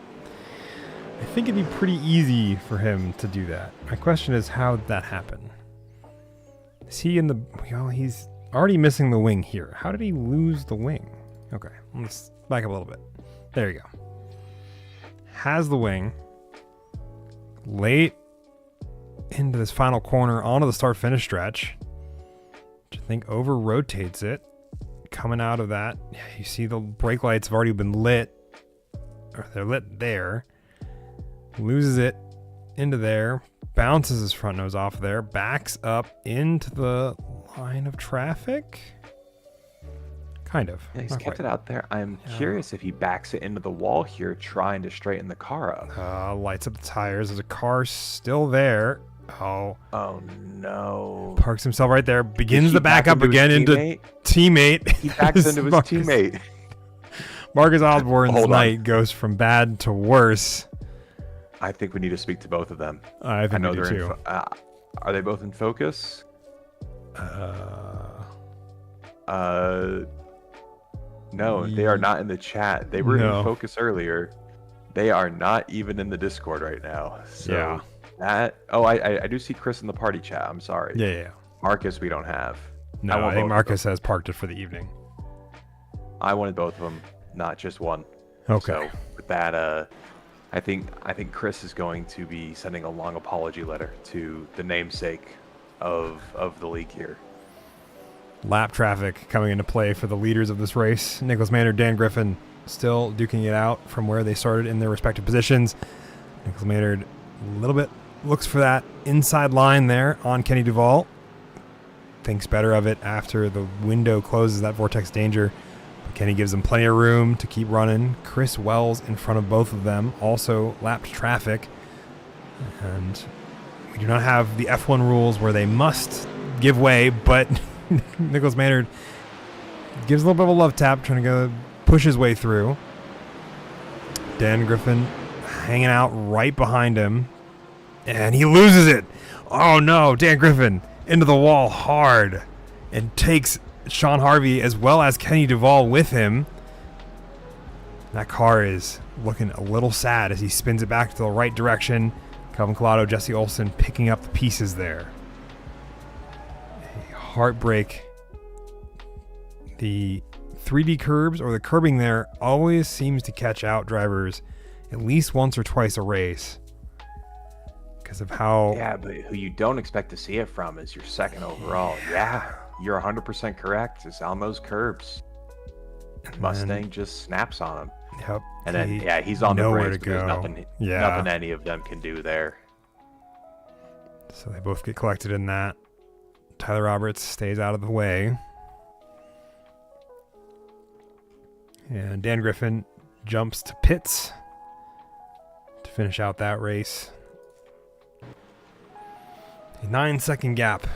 it'd be pretty easy for him to do that. My question is, how did that happen? Is he he's already missing the wing here. How did he lose the wing? Okay, let's back up a little bit. There you go. Has the wing late into this final corner onto the start-finish stretch, which I think over-rotates it. Coming out of that, you see the brake lights have already been lit, or they're lit there. Loses it into there, bounces his front nose off there, backs up into the line of traffic. Kind of. Yeah, he's Not kept quite. it out there. I'm curious if he backs it into the wall here, trying to straighten the car up. Lights up the tires. There's a car still there. Oh no. Parks himself right there. Begins to back up again into teammate. He backs into his teammate. Marcus Osborne's Hold on. night goes from bad to worse. I think we need to speak to both of them. I think know we do they're too. Are they both in focus? No, they are not in the chat. They were No. in focus earlier. They are not even in the Discord right now. So Yeah. that. Oh, I do see Chris in the party chat. I'm sorry. Yeah. Marcus, we don't have. No, I want think both of Marcus has parked it for the evening. I wanted both of them, not just one. Okay. So with that, I think Chris is going to be sending a long apology letter to the namesake of the league here. Lap traffic coming into play for the leaders of this race. Nicholas Maynard, Dan Griffin still duking it out from where they started in their respective positions. Nicholas Maynard a little bit looks for that inside line there on Kenny Duval. Thinks better of it after the window closes, that vortex danger. But Kenny gives them plenty of room to keep running. Chris Wells in front of both of them, also lapped traffic. And we do not have the F1 rules where they must give way, but Nicholas Maynard gives a little bit of a love tap, trying to go push his way through. Dan Griffin hanging out right behind him, and he loses it. Oh no, Dan Griffin into the wall hard and takes Sean Harvey as well as Kenny Duval with him. That car is looking a little sad as he spins it back to the right direction. Kelvin Collado, Jesse Olsen picking up the pieces there. A heartbreak. The 3D curbs or the curbing there always seems to catch out drivers at least once or twice a race because of how... Yeah, but who you don't expect to see it from is your second overall. Yeah, you're 100% correct. It's Almo's curbs. Mustang just snaps on him. Yep. And then, he's on the nowhere brakes, to but there's go. nothing any of them can do there. So they both get collected in that. Tyler Roberts stays out of the way. And Dan Griffin jumps to pits to finish out that race. A 9-second gap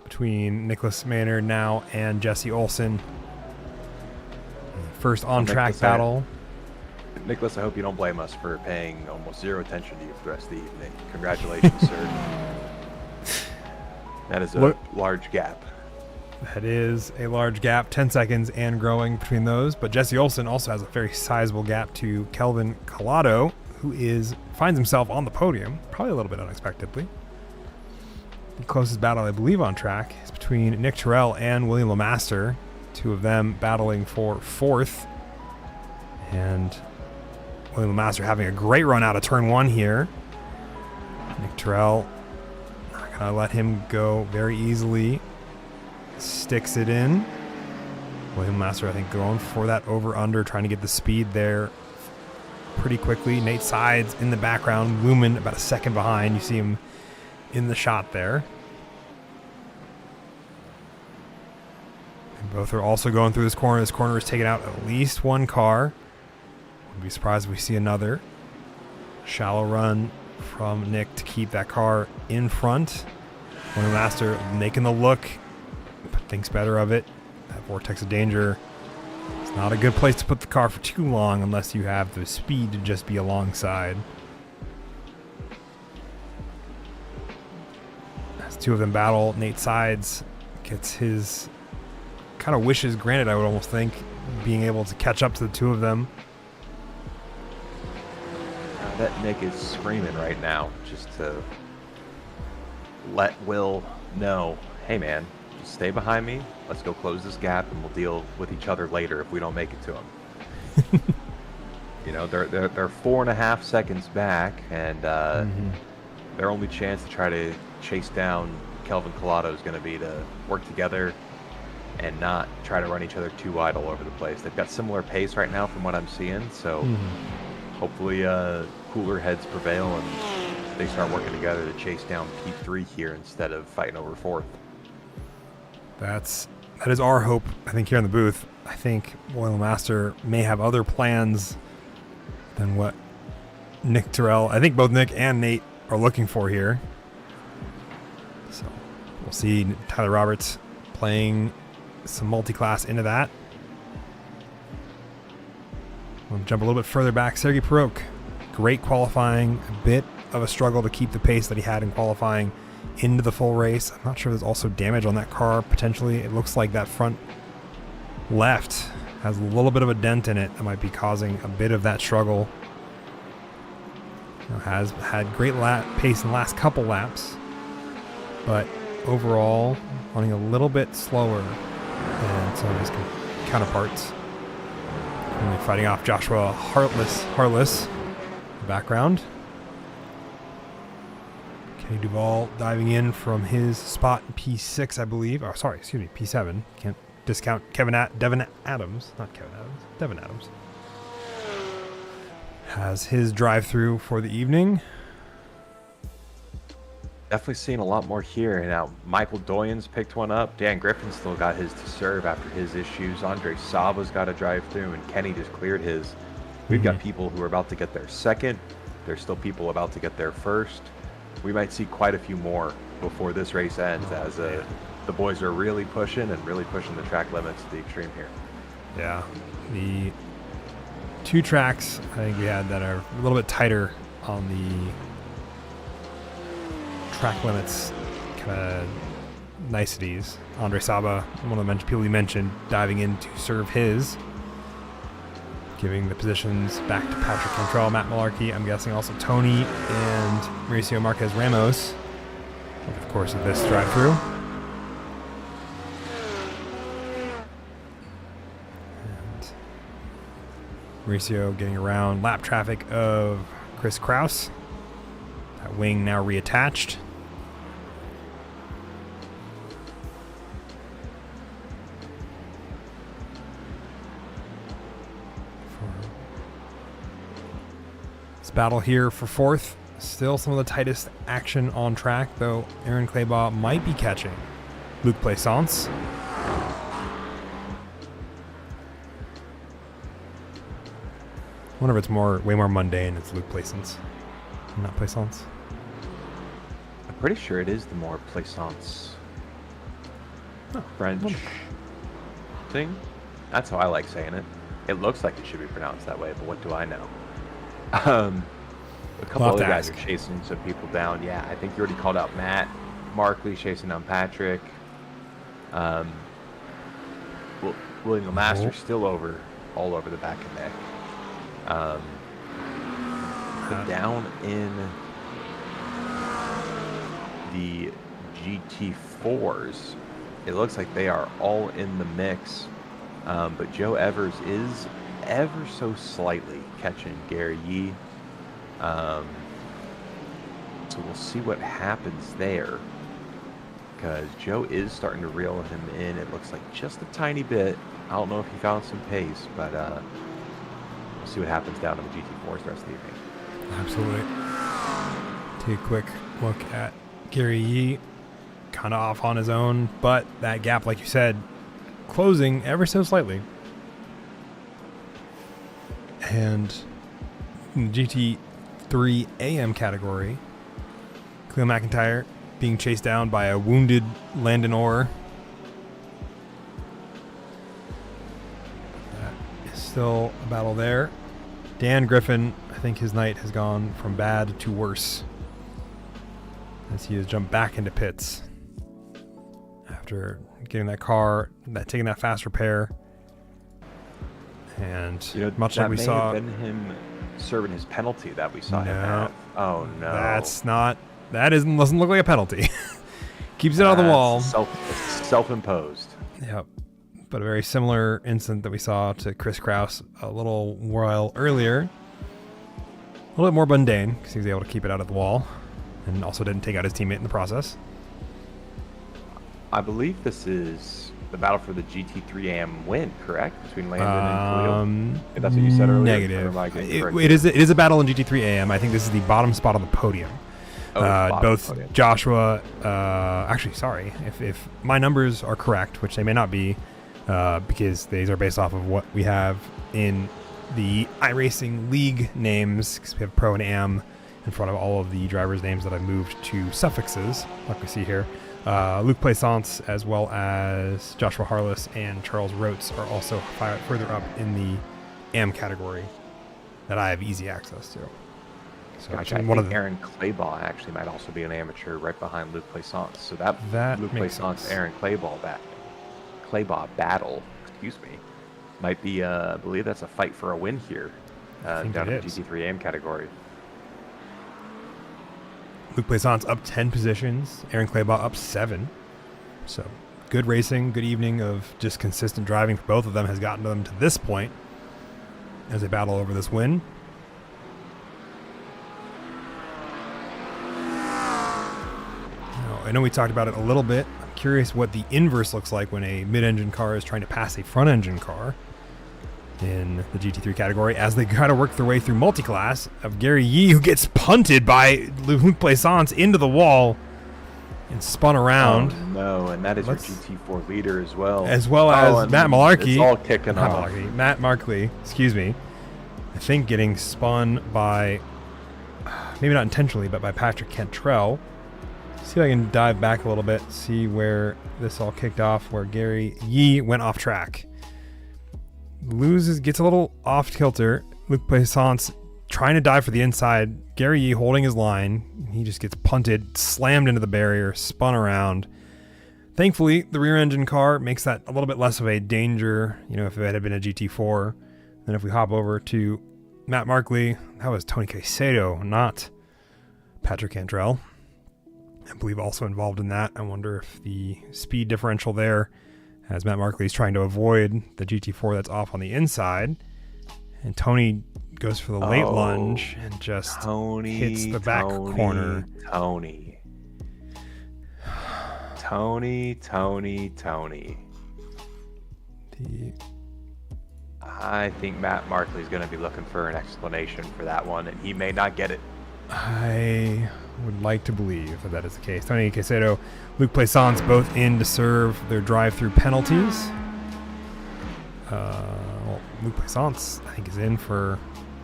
between Nicholas Maynard now and Jesse Olsen. First on-track Nicholas, battle. Nicholas, I hope you don't blame us for paying almost zero attention to you for the rest of the evening. Congratulations, sir. That is a large gap. That is a large gap, 10 seconds and growing between those. But Jesse Olsen also has a very sizable gap to Kelvin Collado, who finds himself on the podium, probably a little bit unexpectedly. The closest battle, I believe, on track is between Nick Terrell and William LeMaster, two of them battling for fourth. And William LeMaster having a great run out of turn one here. Nick Terrell not going to let him go very easily. Sticks it in. William Master, I think, going for that over-under, trying to get the speed there pretty quickly. Nate Sides in the background, looming about a second behind. You see him in the shot there. And both are also going through this corner. This corner is taking out at least one car. Wouldn't be surprised if we see another. Shallow run from Nick to keep that car in front. William Master making the look, but thinks better of it. That vortex of danger. It's not a good place to put the car for too long unless you have the speed to just be alongside. As two of them battle, Nate Sides gets his kind of wishes granted, I would almost think, being able to catch up to the two of them. That Nick is screaming right now just to let Will know, hey man, just stay behind me. Let's go close this gap and we'll deal with each other later if we don't make it to him. You know, they're 4.5 seconds back, and their only chance to try to chase down Kelvin Collado is going to be to work together and not try to run each other too wide all over the place. They've got similar pace right now from what I'm seeing, so hopefully cooler heads prevail and they start working together to chase down P3 here instead of fighting over fourth. That is our hope, I think, here in the booth. I think William Master may have other plans than what Nick Terrell, I think both Nick and Nate are looking for here. So we'll see Tyler Roberts playing some multi-class into that. We'll jump a little bit further back. Sergei Perok, great qualifying, a bit of a struggle to keep the pace that he had in qualifying into the full race. I'm not sure there's also damage on that car potentially. It looks like that front left has a little bit of a dent in it that might be causing a bit of that struggle. Has had great pace in the last couple laps, but overall running a little bit slower than some of his counterparts. Only fighting off Joshua Harless in the background. Kenny Duval diving in from his spot in P6, I believe. Oh, sorry, excuse me, P7. Can't discount Devin Adams. Not Kevin Adams. Devin Adams. Has his drive-through for the evening. Definitely seeing a lot more here. Now, Michael Doyen's picked one up. Dan Griffin still got his to serve after his issues. Andre Saba's got a drive-through, and Kenny just cleared his. We've got people who are about to get their second. There's still people about to get their first. We might see quite a few more before this race ends, as the boys are really pushing the track limits to the extreme here. Yeah, the two tracks I think we had that are a little bit tighter on the track limits kind of niceties. Andre Saba, one of the people we mentioned, diving in to serve his, giving the positions back to Patrick Cantrell, Matt Malarkey, I'm guessing also Tony and Mauricio Marquez Ramos, with, of course, this drive-through. And Mauricio getting around lap traffic of Chris Kraus. That wing now reattached. Battle here for fourth. Still some of the tightest action on track, though Aaron Claybaugh might be catching Luc Plaisance. I wonder if it's way more mundane. It's Luc Plaisance, not Plaisance. I'm pretty sure it is the more Plaisance French thing. That's how I like saying it. It looks like it should be pronounced that way, but what do I know? A couple other guys are chasing some people down. Yeah, I think you already called out Matt Markley chasing down Patrick. William Lemaster still all over the back and neck. But down in the GT4s, it looks like they are all in the mix. But Joe Evers is ever so slightly catching Gary Yee. So we'll see what happens there, because Joe is starting to reel him in. It looks like just a tiny bit. I don't know if he found some pace, but we'll see what happens down in the GT4s the rest of the evening. Absolutely. Take a quick look at Gary Yee, kind of off on his own, but that gap, like you said, closing ever so slightly. And in the GT3 AM category, Cleo McIntyre being chased down by a wounded Landon Orr. That is still a battle there. Dan Griffin, I think his night has gone from bad to worse, as he has jumped back into pits after getting that car, taking that fast repair. And much like we saw, that may have been him serving his penalty that we saw him have. Oh no, doesn't look like a penalty. Keeps it on the wall. Self-imposed. Yep. But a very similar incident that we saw to Chris Kraus a little while earlier. A little bit more mundane because he was able to keep it out of the wall, and also didn't take out his teammate in the process. I believe this is the battle for the GT3 AM win, correct? Between Landon and Khalil? If that's what you said earlier. Negative. It is a battle in GT3 AM. I think this is the bottom spot on the podium. Both podium. Joshua, actually, sorry, if my numbers are correct, which they may not be, because these are based off of what we have in the iRacing League names, because we have Pro and Am in front of all of the drivers' names that I've moved to suffixes, like we see here. Luc Plaisance, as well as Joshua Harless and Charles Rotes, are also further up in the AM category that I have easy access to. So gotcha. I think Aaron Claybaugh actually might also be an amateur right behind Luc Plaisance. So that Luc Plaisance, Aaron Claybaugh battle, Might be, I believe that's a fight for a win here think down in it the is. GT3 AM category. Luke Plaisance up 10 positions. Aaron Claybaugh up 7. So good racing, good evening of just consistent driving for both of them has gotten them to this point as they battle over this win. Now, I know we talked about it a little bit. I'm curious what the inverse looks like when a mid-engine car is trying to pass a front-engine car in the GT3 category as they got to work their way through multi-class of Gary Yee, who gets punted by Luke Plaisance into the wall and spun around. Oh, no, and that is your GT4 leader as well. As well as and Matt Malarkey. It's all kicking off. Matt Markley, excuse me. I think getting spun by, maybe not intentionally, but by Patrick Cantrell. See if I can dive back a little bit, see where this all kicked off, where Gary Yee went off track. Gets a little off kilter. Luke Plaisance trying to dive for the inside. Gary Yee holding his line. He just gets punted, slammed into the barrier, spun around. Thankfully, the rear engine car makes that a little bit less of a danger, if it had been a GT4. Then if we hop over to Matt Markley, that was Tony Caicedo, not Patrick Cantrell. I believe also involved in that. I wonder if the speed differential there, as Matt Markley is trying to avoid the GT4 that's off on the inside. And Tony goes for the late lunge and just hits the back corner. Tony. I think Matt Markley is going to be looking for an explanation for that one, and he may not get it. I would like to believe that is the case. Tony Caicedo, Luke Plaisance both in to serve their drive-through penalties. Luke Plaisance, I think, is in for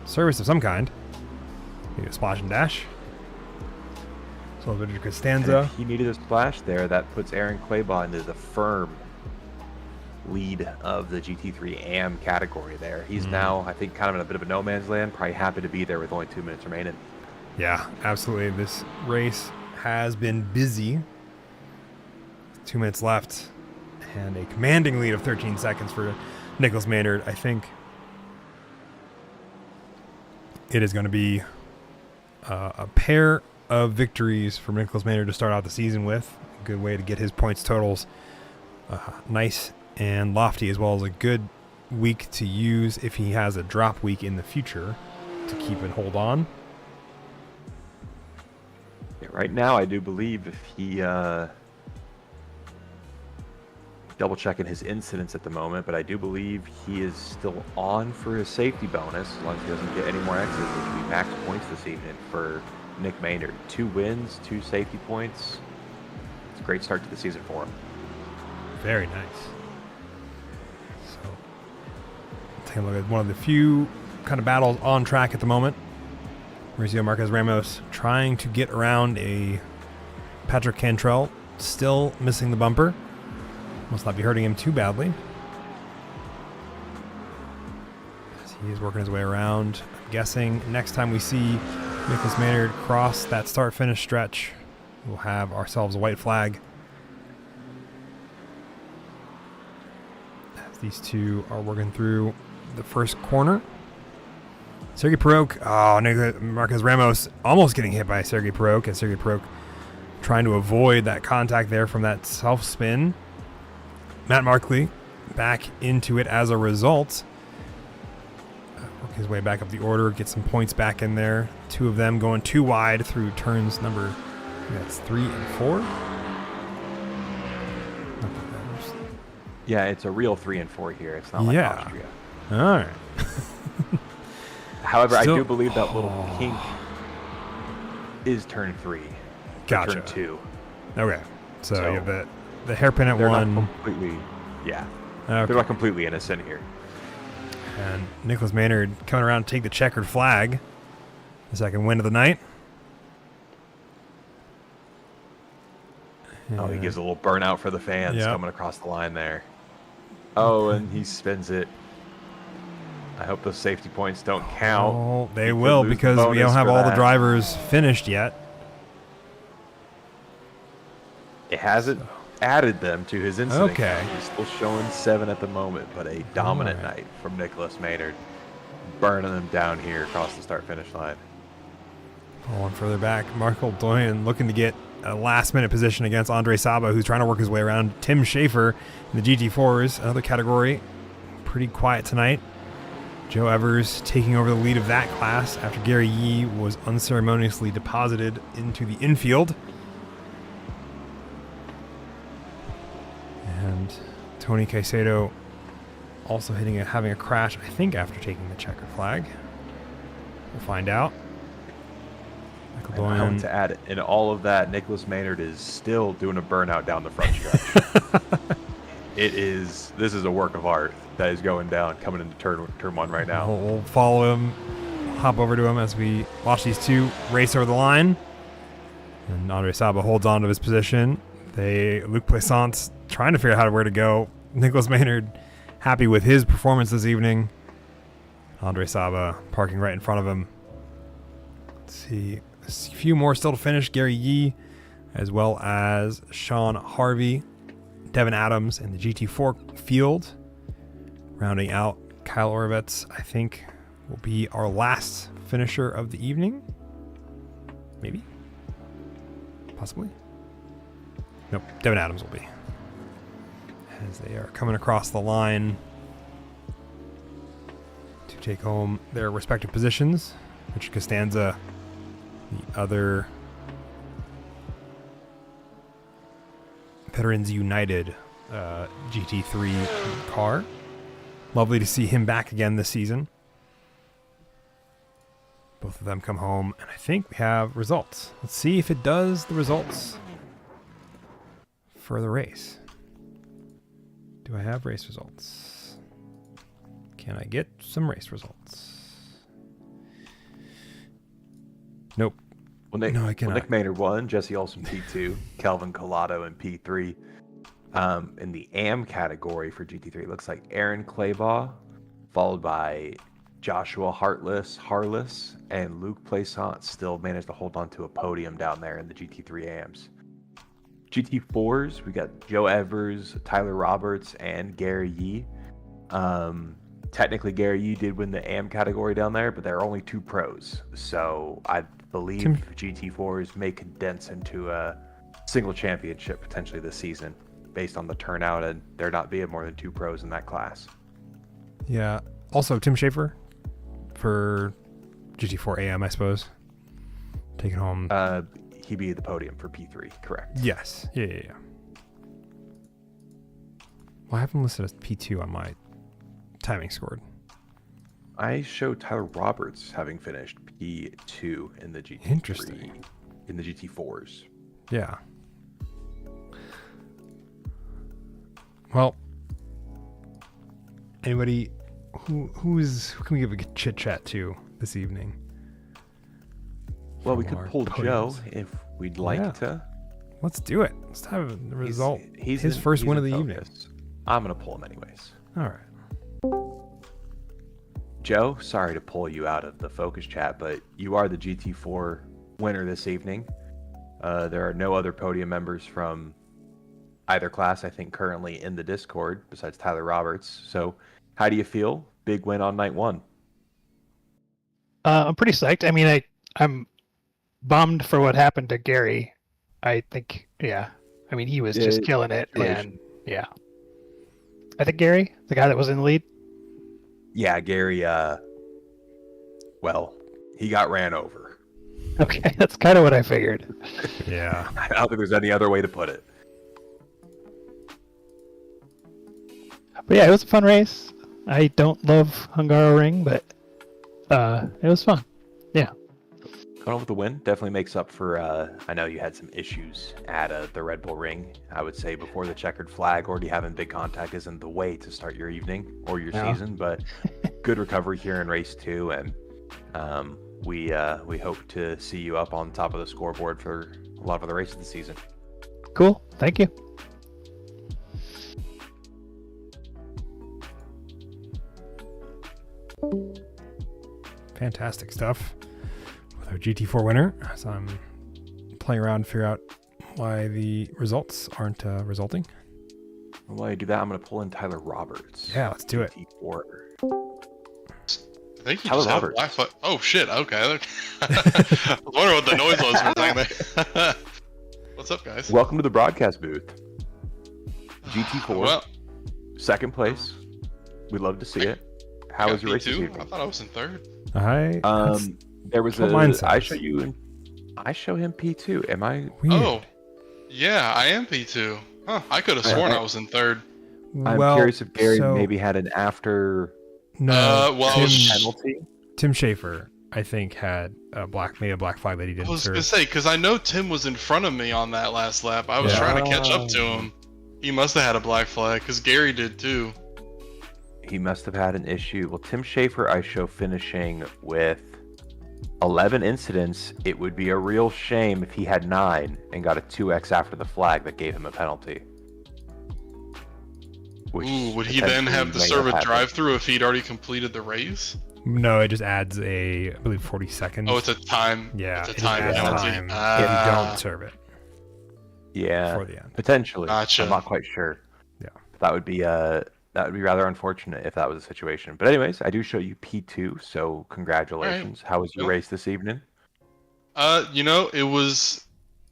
service of some kind. Maybe a splash and dash. So Victor Costanza. If he needed a splash there, that puts Aaron Claybaugh into the firm lead of the GT3 AM category there. He's now, I think, kind of in a bit of a no man's land, probably happy to be there with only 2 minutes remaining. Yeah, absolutely. This race has been busy. 2 minutes left and a commanding lead of 13 seconds for Nicholas Maynard. I think it is going to be a pair of victories for Nicholas Maynard to start out the season with. A good way to get his points totals nice and lofty, as well as a good week to use if he has a drop week in the future to keep and hold on. Yeah, right now, I do believe if he double checking his incidents at the moment, but I do believe he is still on for his safety bonus as long as he doesn't get any more exits, which will be max points this evening for Nick Maynard. 2 wins, 2 safety points. It's a great start to the season for him. Very nice. So, take a look at one of the few kind of battles on track at the moment. Mauricio Marquez Ramos trying to get around a Patrick Cantrell, still missing the bumper. Must not be hurting him too badly. As he is working his way around. I'm guessing next time we see Nicholas Maynard cross that start-finish stretch, we'll have ourselves a white flag. As these two are working through the first corner. Sergei Perot, Marquez Ramos almost getting hit by Sergei Perot, and Sergei Perot trying to avoid that contact there from that self-spin. Matt Markley back into it as a result. Work his way back up the order, get some points back in there. 2 of them going too wide through turns number, that's 3 and 4. Yeah, it's a real 3 and 4 here. It's not like Austria. All right. However, I do believe that little pink is turn 3. Gotcha. Turn 2. Okay. So you have the hairpin at they're 1. Not completely, yeah. Okay. They're not completely innocent here. And Nicholas Maynard coming around to take the checkered flag. The second win of the night. Oh, he gives a little burnout for the fans coming across the line there. Oh, and he spins it. I hope those safety points don't count. Oh, they will, because we don't have all the drivers finished yet. It hasn't added them to his incident Okay. count. He's still showing 7 at the moment, but a dominant Alright. night from Nicholas Maynard, burning them down here across the start-finish line. Pulling further back, Marco Doyen looking to get a last-minute position against Andre Saba, who's trying to work his way around Tim Schaefer in the GT4s, another category. Pretty quiet tonight. Joe Evers taking over the lead of that class after Gary Yee was unceremoniously deposited into the infield. And Tony Caicedo also having a crash, I think, after taking the checkered flag. We'll find out. Michael And I want Doyen. to add, in all of that, Nicholas Maynard is still doing a burnout down the front stretch. This is a work of art that is going down, coming into turn 1 right now. We'll follow him, hop over to him as we watch these two race over the line. And Andre Saba holds on to his position. Luc Plaisance trying to figure out where to go. Nicholas Maynard happy with his performance this evening. Andre Saba parking right in front of him. Let's see. A few more still to finish. Gary Yee, as well as Sean Harvey, Devin Adams in the GT4 field. Rounding out, Kyle Orovets, I think, will be our last finisher of the evening. Maybe? Possibly? Nope, Devin Adams will be. As they are coming across the line to take home their respective positions. Richard Costanza, the other Veterans United GT3 car. Lovely to see him back again this season. Both of them come home, and I think we have results. Let's see if it does the results for the race. Do I have race results? Can I get some race results? Nope. No, I cannot. Nick Maynard won, Jesse Olsen P2, Kelvin Collado in P3. In the AM category for GT3, it looks like Aaron Claybaugh, followed by Joshua Harless, and Luc Plaisance still managed to hold on to a podium down there in the GT3 AMs. GT4s, we got Joe Evers, Tyler Roberts, and Gary Yee. Technically, Gary Yee did win the AM category down there, but there are only 2 pros. So I believe GT4s may condense into a single championship potentially this season based on the turnout and there not being more than 2 pros in that class. Yeah. Also, Tim Schaefer for GT4 AM, I suppose. Taking home. He'd be the podium for P3, correct? Yes. Yeah. Well, I have him listed as P2 on my timing scored. I showed Tyler Roberts having finished P2 in the GT3. Interesting. In the GT4s. Yeah. Well, anybody who can we give a good chit chat to this evening? Well, we From could our pull Joe podiums. if we'd like to. Let's do it. Let's have the result. He's his first win of the evening. focus. I'm going to pull him anyways. All right. Joe, sorry to pull you out of the focus chat, but you are the GT4 winner this evening. There are no other podium members from either class, I think, currently in the Discord besides Tyler Roberts. So how do you feel? Big win on night 1. I'm pretty psyched. I mean, I'm bummed for what happened to Gary. I think, yeah. I mean, he was just killing it, and yeah. I think Gary, the guy that was in the lead. Yeah, Gary, well, he got ran over. Okay, that's kind of what I figured. Yeah. I don't think there's any other way to put it. But yeah, it was a fun race. I don't love Hungaroring, but it was fun. Yeah. Going on with the win definitely makes up for, I know you had some issues at the Red Bull Ring. I would say before the checkered flag, already having big contact isn't the way to start your evening or your season, but good recovery here in race 2. And we hope to see you up on top of the scoreboard for a lot of the races this season. Cool. Thank you. Fantastic stuff with our GT4 winner. As I'm playing around to figure out why the results aren't resulting. While I do that, I'm going to pull in Tyler Roberts. Yeah, let's do it. GT4. I think he Tyler just had a Roberts. black flag. Oh shit! Okay. I was wondering what the noise was for a second there. What's up, guys? Welcome to the broadcast booth. GT4, Well, second place. We'd love to see it. How was your race this too? evening? I thought I was in third. Hi. There was what mine I says. show you. I show him P2. Am I? Weird. Oh, yeah, I am P2. Huh? I could have sworn I was in third. I'm well, curious if Gary so- maybe had an after No, well, penalty. Tim Schaefer, I think, had made a black flag that he I didn't was serve. gonna say because I know Tim was in front of me on that last lap. I was Yeah. trying to catch up to him. He must have had a black flag because Gary did too. He must have had an issue. Well, Tim Schaefer, I show finishing with 11 incidents. It would be a real shame if he had 9 and got a 2x after the flag that gave him a penalty. Which Ooh, would he then have to potentially may serve a happened. drive-through if he'd already completed the race? No, it just adds I believe 40 seconds. Oh, it's a time. yeah, it's a it time adds penalty. time if you Ah. don't serve it Yeah, before the end. potentially. Gotcha. I'm not quite sure. Yeah. That would be rather unfortunate if that was the situation. But anyways, I do show you P2, so congratulations. How was your Nope. race this evening? It was.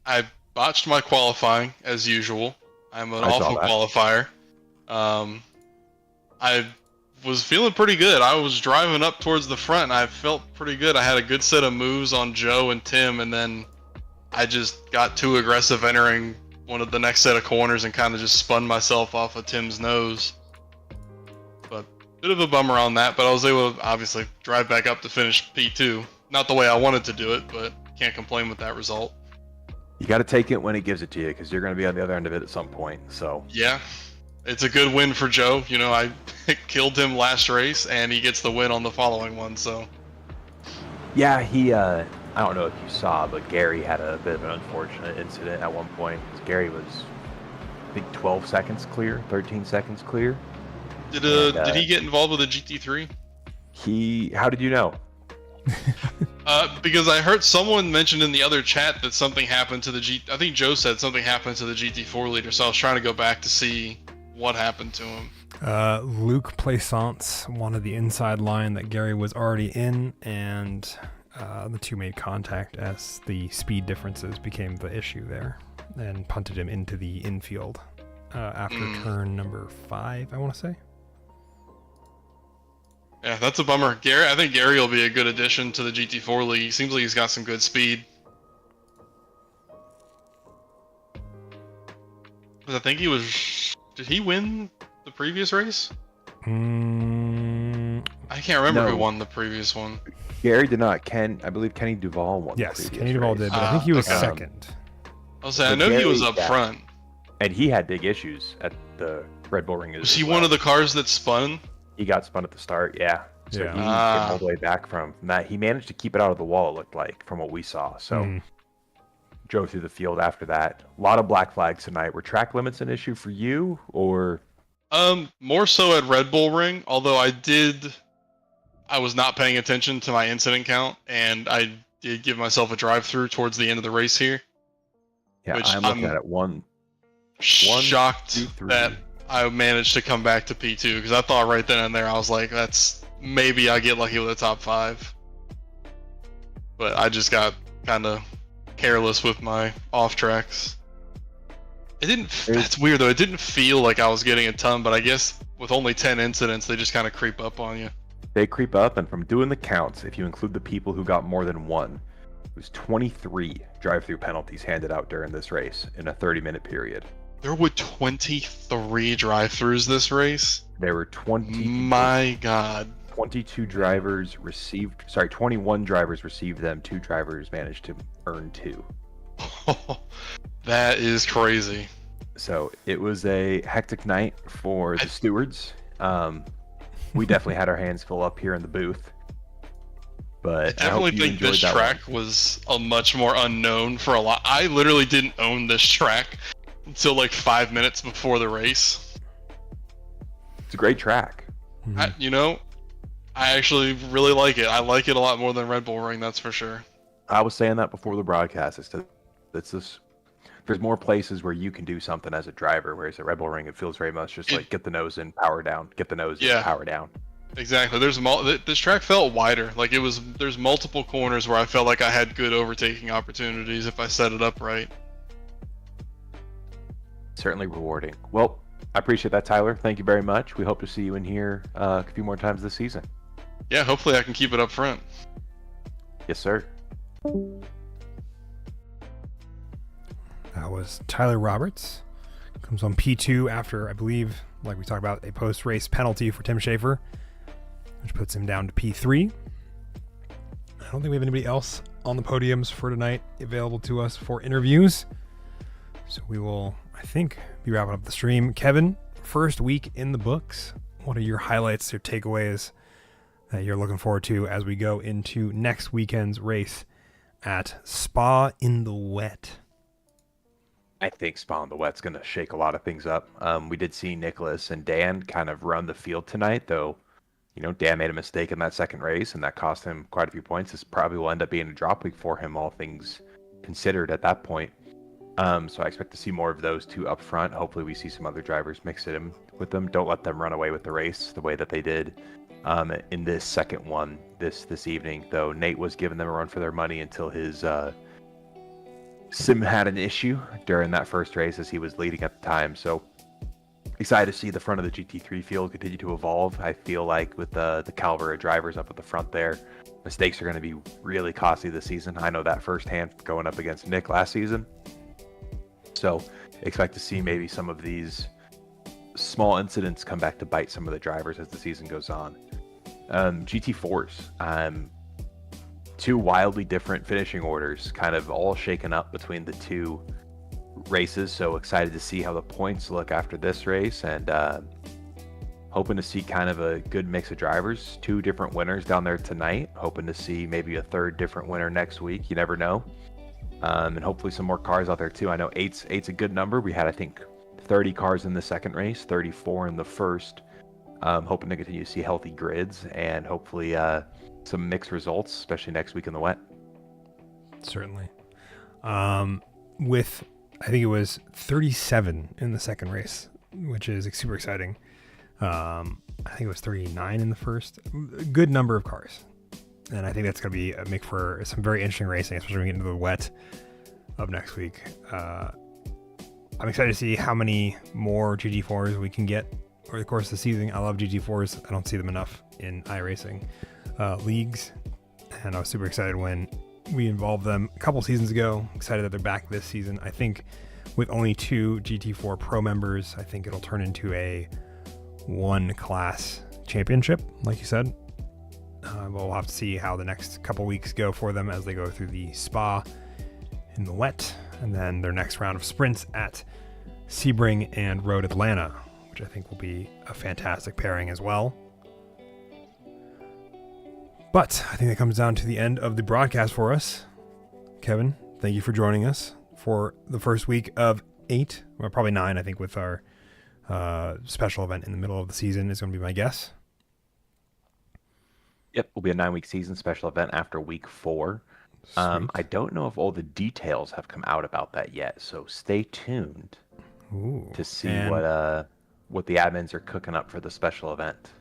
I botched my qualifying as usual. I'm an I saw awful that. qualifier. I was feeling pretty good. I was driving up towards the front, and I felt pretty good. I had a good set of moves on Joe and Tim, and then I just got too aggressive entering one of the next set of corners and kind of just spun myself off of Tim's nose. But bit of a bummer on that, but I was able to obviously drive back up to finish P2. Not the way I wanted to do it, but can't complain with that result. You got to take it when it gives it to you, because you're going to be on the other end of it at some point. So Yeah, it's a good win for Joe. I killed him last race, and he gets the win on the following one. So yeah, he. I don't know if you saw, but Gary had a bit of an unfortunate incident at one point. 'Cause Gary was, I think, 12 seconds clear, 13 seconds clear. did he get involved with a GT3? How did you know? Because I heard someone mention in the other chat that something happened to the I think Joe said something happened to the GT4 leader, so I was trying to go back to see what happened to him. Luke Plaisance wanted the inside line that Gary was already in, and the two made contact as the speed differences became the issue there, and punted him into the infield after turn number 5, I want to say. Yeah, that's a bummer. I think Gary will be a good addition to the GT4 league. He seems like he's got some good speed. But I think he was. Did he win the previous race? I can't remember who No. won the previous one. Gary did not. I believe Kenny Duvall won. the Yes, previous Kenny Duvall race. did, but I think he was okay. second. I was saying, I But know he was Gary- up yeah. front. And he had big issues at the Red Bull Ring. Was he one of the cars that spun? He got spun at the start, yeah. So Yeah. he came all the way back from that. He managed to keep it out of the wall, it looked like, from what we saw. So drove through the field after that. A lot of black flags tonight. Were track limits an issue for you, or? More so at Red Bull Ring, although I was not paying attention to my incident count, and I did give myself a drive-through towards the end of the race here. Yeah, Which I'm looking I'm- at it. One, Shocked 2, 3. that I managed to come back to P2, because I thought right then and there, I was like, maybe I get lucky with a top 5. But I just got kind of careless with my off tracks. That's weird though, it didn't feel like I was getting a ton, but I guess with only 10 incidents, they just kind of creep up on you. They creep up, and from doing the counts, if you include the people who got more than one, it was 23 drive-through penalties handed out during this race in a 30-minute period. There were 23 drive-throughs this race? There were 22 God. 21 drivers received them. 2 drivers managed to earn 2. That is crazy. So it was a hectic night for the stewards. We definitely had our hands full up here in the booth. But I I hope definitely you think enjoyed this that track was a much more unknown for a lot. I literally didn't own this track until like 5 minutes before the race. It's a great track. I actually really like it. I like it a lot more than Red Bull Ring, that's for sure. I was saying that before the broadcast. It's there's more places where you can do something as a driver, whereas at Red Bull Ring, it feels very much just like get the nose in, power down, get the nose in, Yeah. power down. Exactly. This track felt wider. Like there's multiple corners where I felt like I had good overtaking opportunities if I set it up right. Certainly rewarding. Well, I appreciate that, Tyler. Thank you very much. We hope to see you in here a few more times this season. Yeah, hopefully I can keep it up front. Yes, sir. That was Tyler Roberts. Comes on P2 after, I believe, like we talked about, a post-race penalty for Tim Schaefer, which puts him down to P3. I don't think we have anybody else on the podiums for tonight available to us for interviews. So we will, I think, be wrapping up the stream. Kevin, first week in the books. What are your highlights, your takeaways that you're looking forward to as we go into next weekend's race at Spa in the Wet? I think Spa in the Wet's going to shake a lot of things up. We did see Nicholas and Dan kind of run the field tonight, though. Dan made a mistake in that second race, and that cost him quite a few points. This probably will end up being a drop week for him, all things considered at that point. So I expect to see more of those two up front. Hopefully we see some other drivers mix it in with them. Don't let them run away with the race the way that they did in this second one this evening, though. Nate was giving them a run for their money until his sim had an issue during that first race as he was leading at the time. So excited to see the front of the GT3 field continue to evolve. I feel like with the caliber of drivers up at the front there, mistakes are going to be really costly this season. I know that firsthand going up against Nick last season. So expect to see maybe some of these small incidents come back to bite some of the drivers as the season goes on. GT4s, two wildly different finishing orders, kind of all shaken up between the two races. So excited to see how the points look after this race, and hoping to see kind of a good mix of drivers. Two different winners down there tonight. Hoping to see maybe a third different winner next week. You never know. And hopefully some more cars out there too. I know eight's a good number. We had, I think, 30 cars in the second race, 34 in the first. Hoping to continue to see healthy grids and hopefully some mixed results, especially next week in the wet. Certainly. With, I think it was 37 in the second race, which is super exciting. I think it was 39 in the first. A good number of cars. And I think that's going to be make for some very interesting racing, especially when we get into the wet of next week. I'm excited to see how many more GT4s we can get over the course of the season. I love GT4s. I don't see them enough in iRacing leagues. And I was super excited when we involved them a couple seasons ago. Excited that they're back this season. I think with only 2 GT4 Pro members, I think it'll turn into a one class championship, like you said. We'll have to see how the next couple weeks go for them as they go through the Spa in the wet, and then their next round of sprints at Sebring and Road Atlanta, which I think will be a fantastic pairing as well. But I think that comes down to the end of the broadcast for us. Kevin, thank you for joining us for the first week of 8, or probably 9, I think, with our special event in the middle of the season is going to be my guess. Yep, will be a 9-week season special event after week 4. I don't know if all the details have come out about that yet, so stay tuned to see what the admins are cooking up for the special event.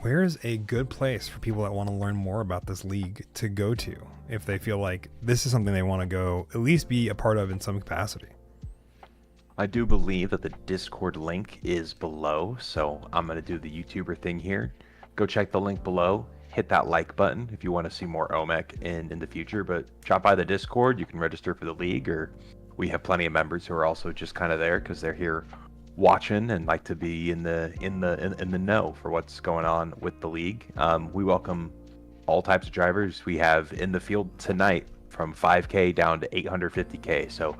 Where's a good place for people that want to learn more about this league to go to if they feel like this is something they want to go at least be a part of in some capacity? I do believe that the Discord link is below, so I'm going to do the YouTuber thing here. Go check the link below. Hit that like button if you want to see more OMEC in the future, but drop by the Discord. You can register for the league, or we have plenty of members who are also just kind of there because they're here watching and like to be in the know for what's going on with the league. We welcome all types of drivers. We have in the field tonight from 5K down to 850K, so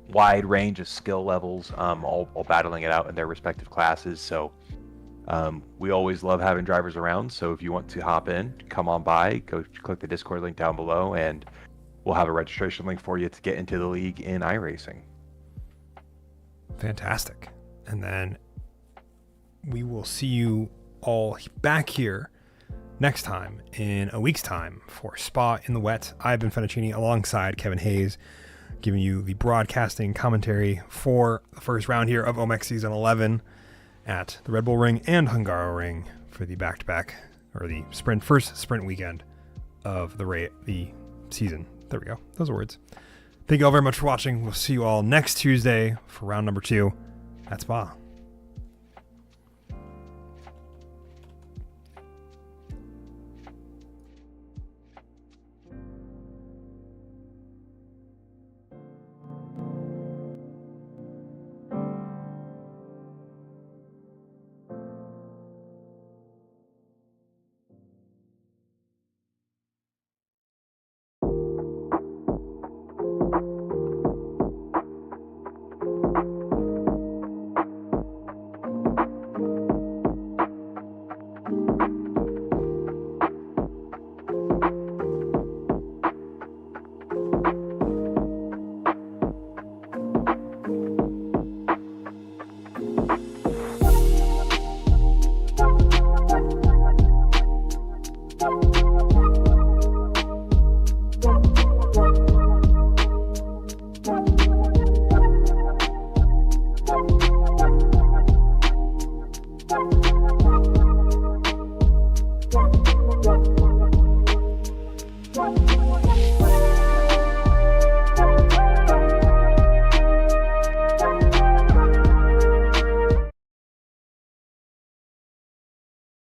wide range of skill levels, all battling it out in their respective classes. So we always love having drivers around, so if you want to hop in, come on by, go click the Discord link down below, and we'll have a registration link for you to get into the league in iRacing. Fantastic. And then we will see you all back here next time in a week's time for Spa in the Wet. I've been Fettuccini alongside Kevin Hayes, giving you the broadcasting commentary for the first round here of OMEC Season 11 at the Red Bull Ring and Hungaroring for the back-to-back, or the first sprint weekend of the season. There we go. Those are words. Thank you all very much for watching. We'll see you all next Tuesday for round number 2 at Spa.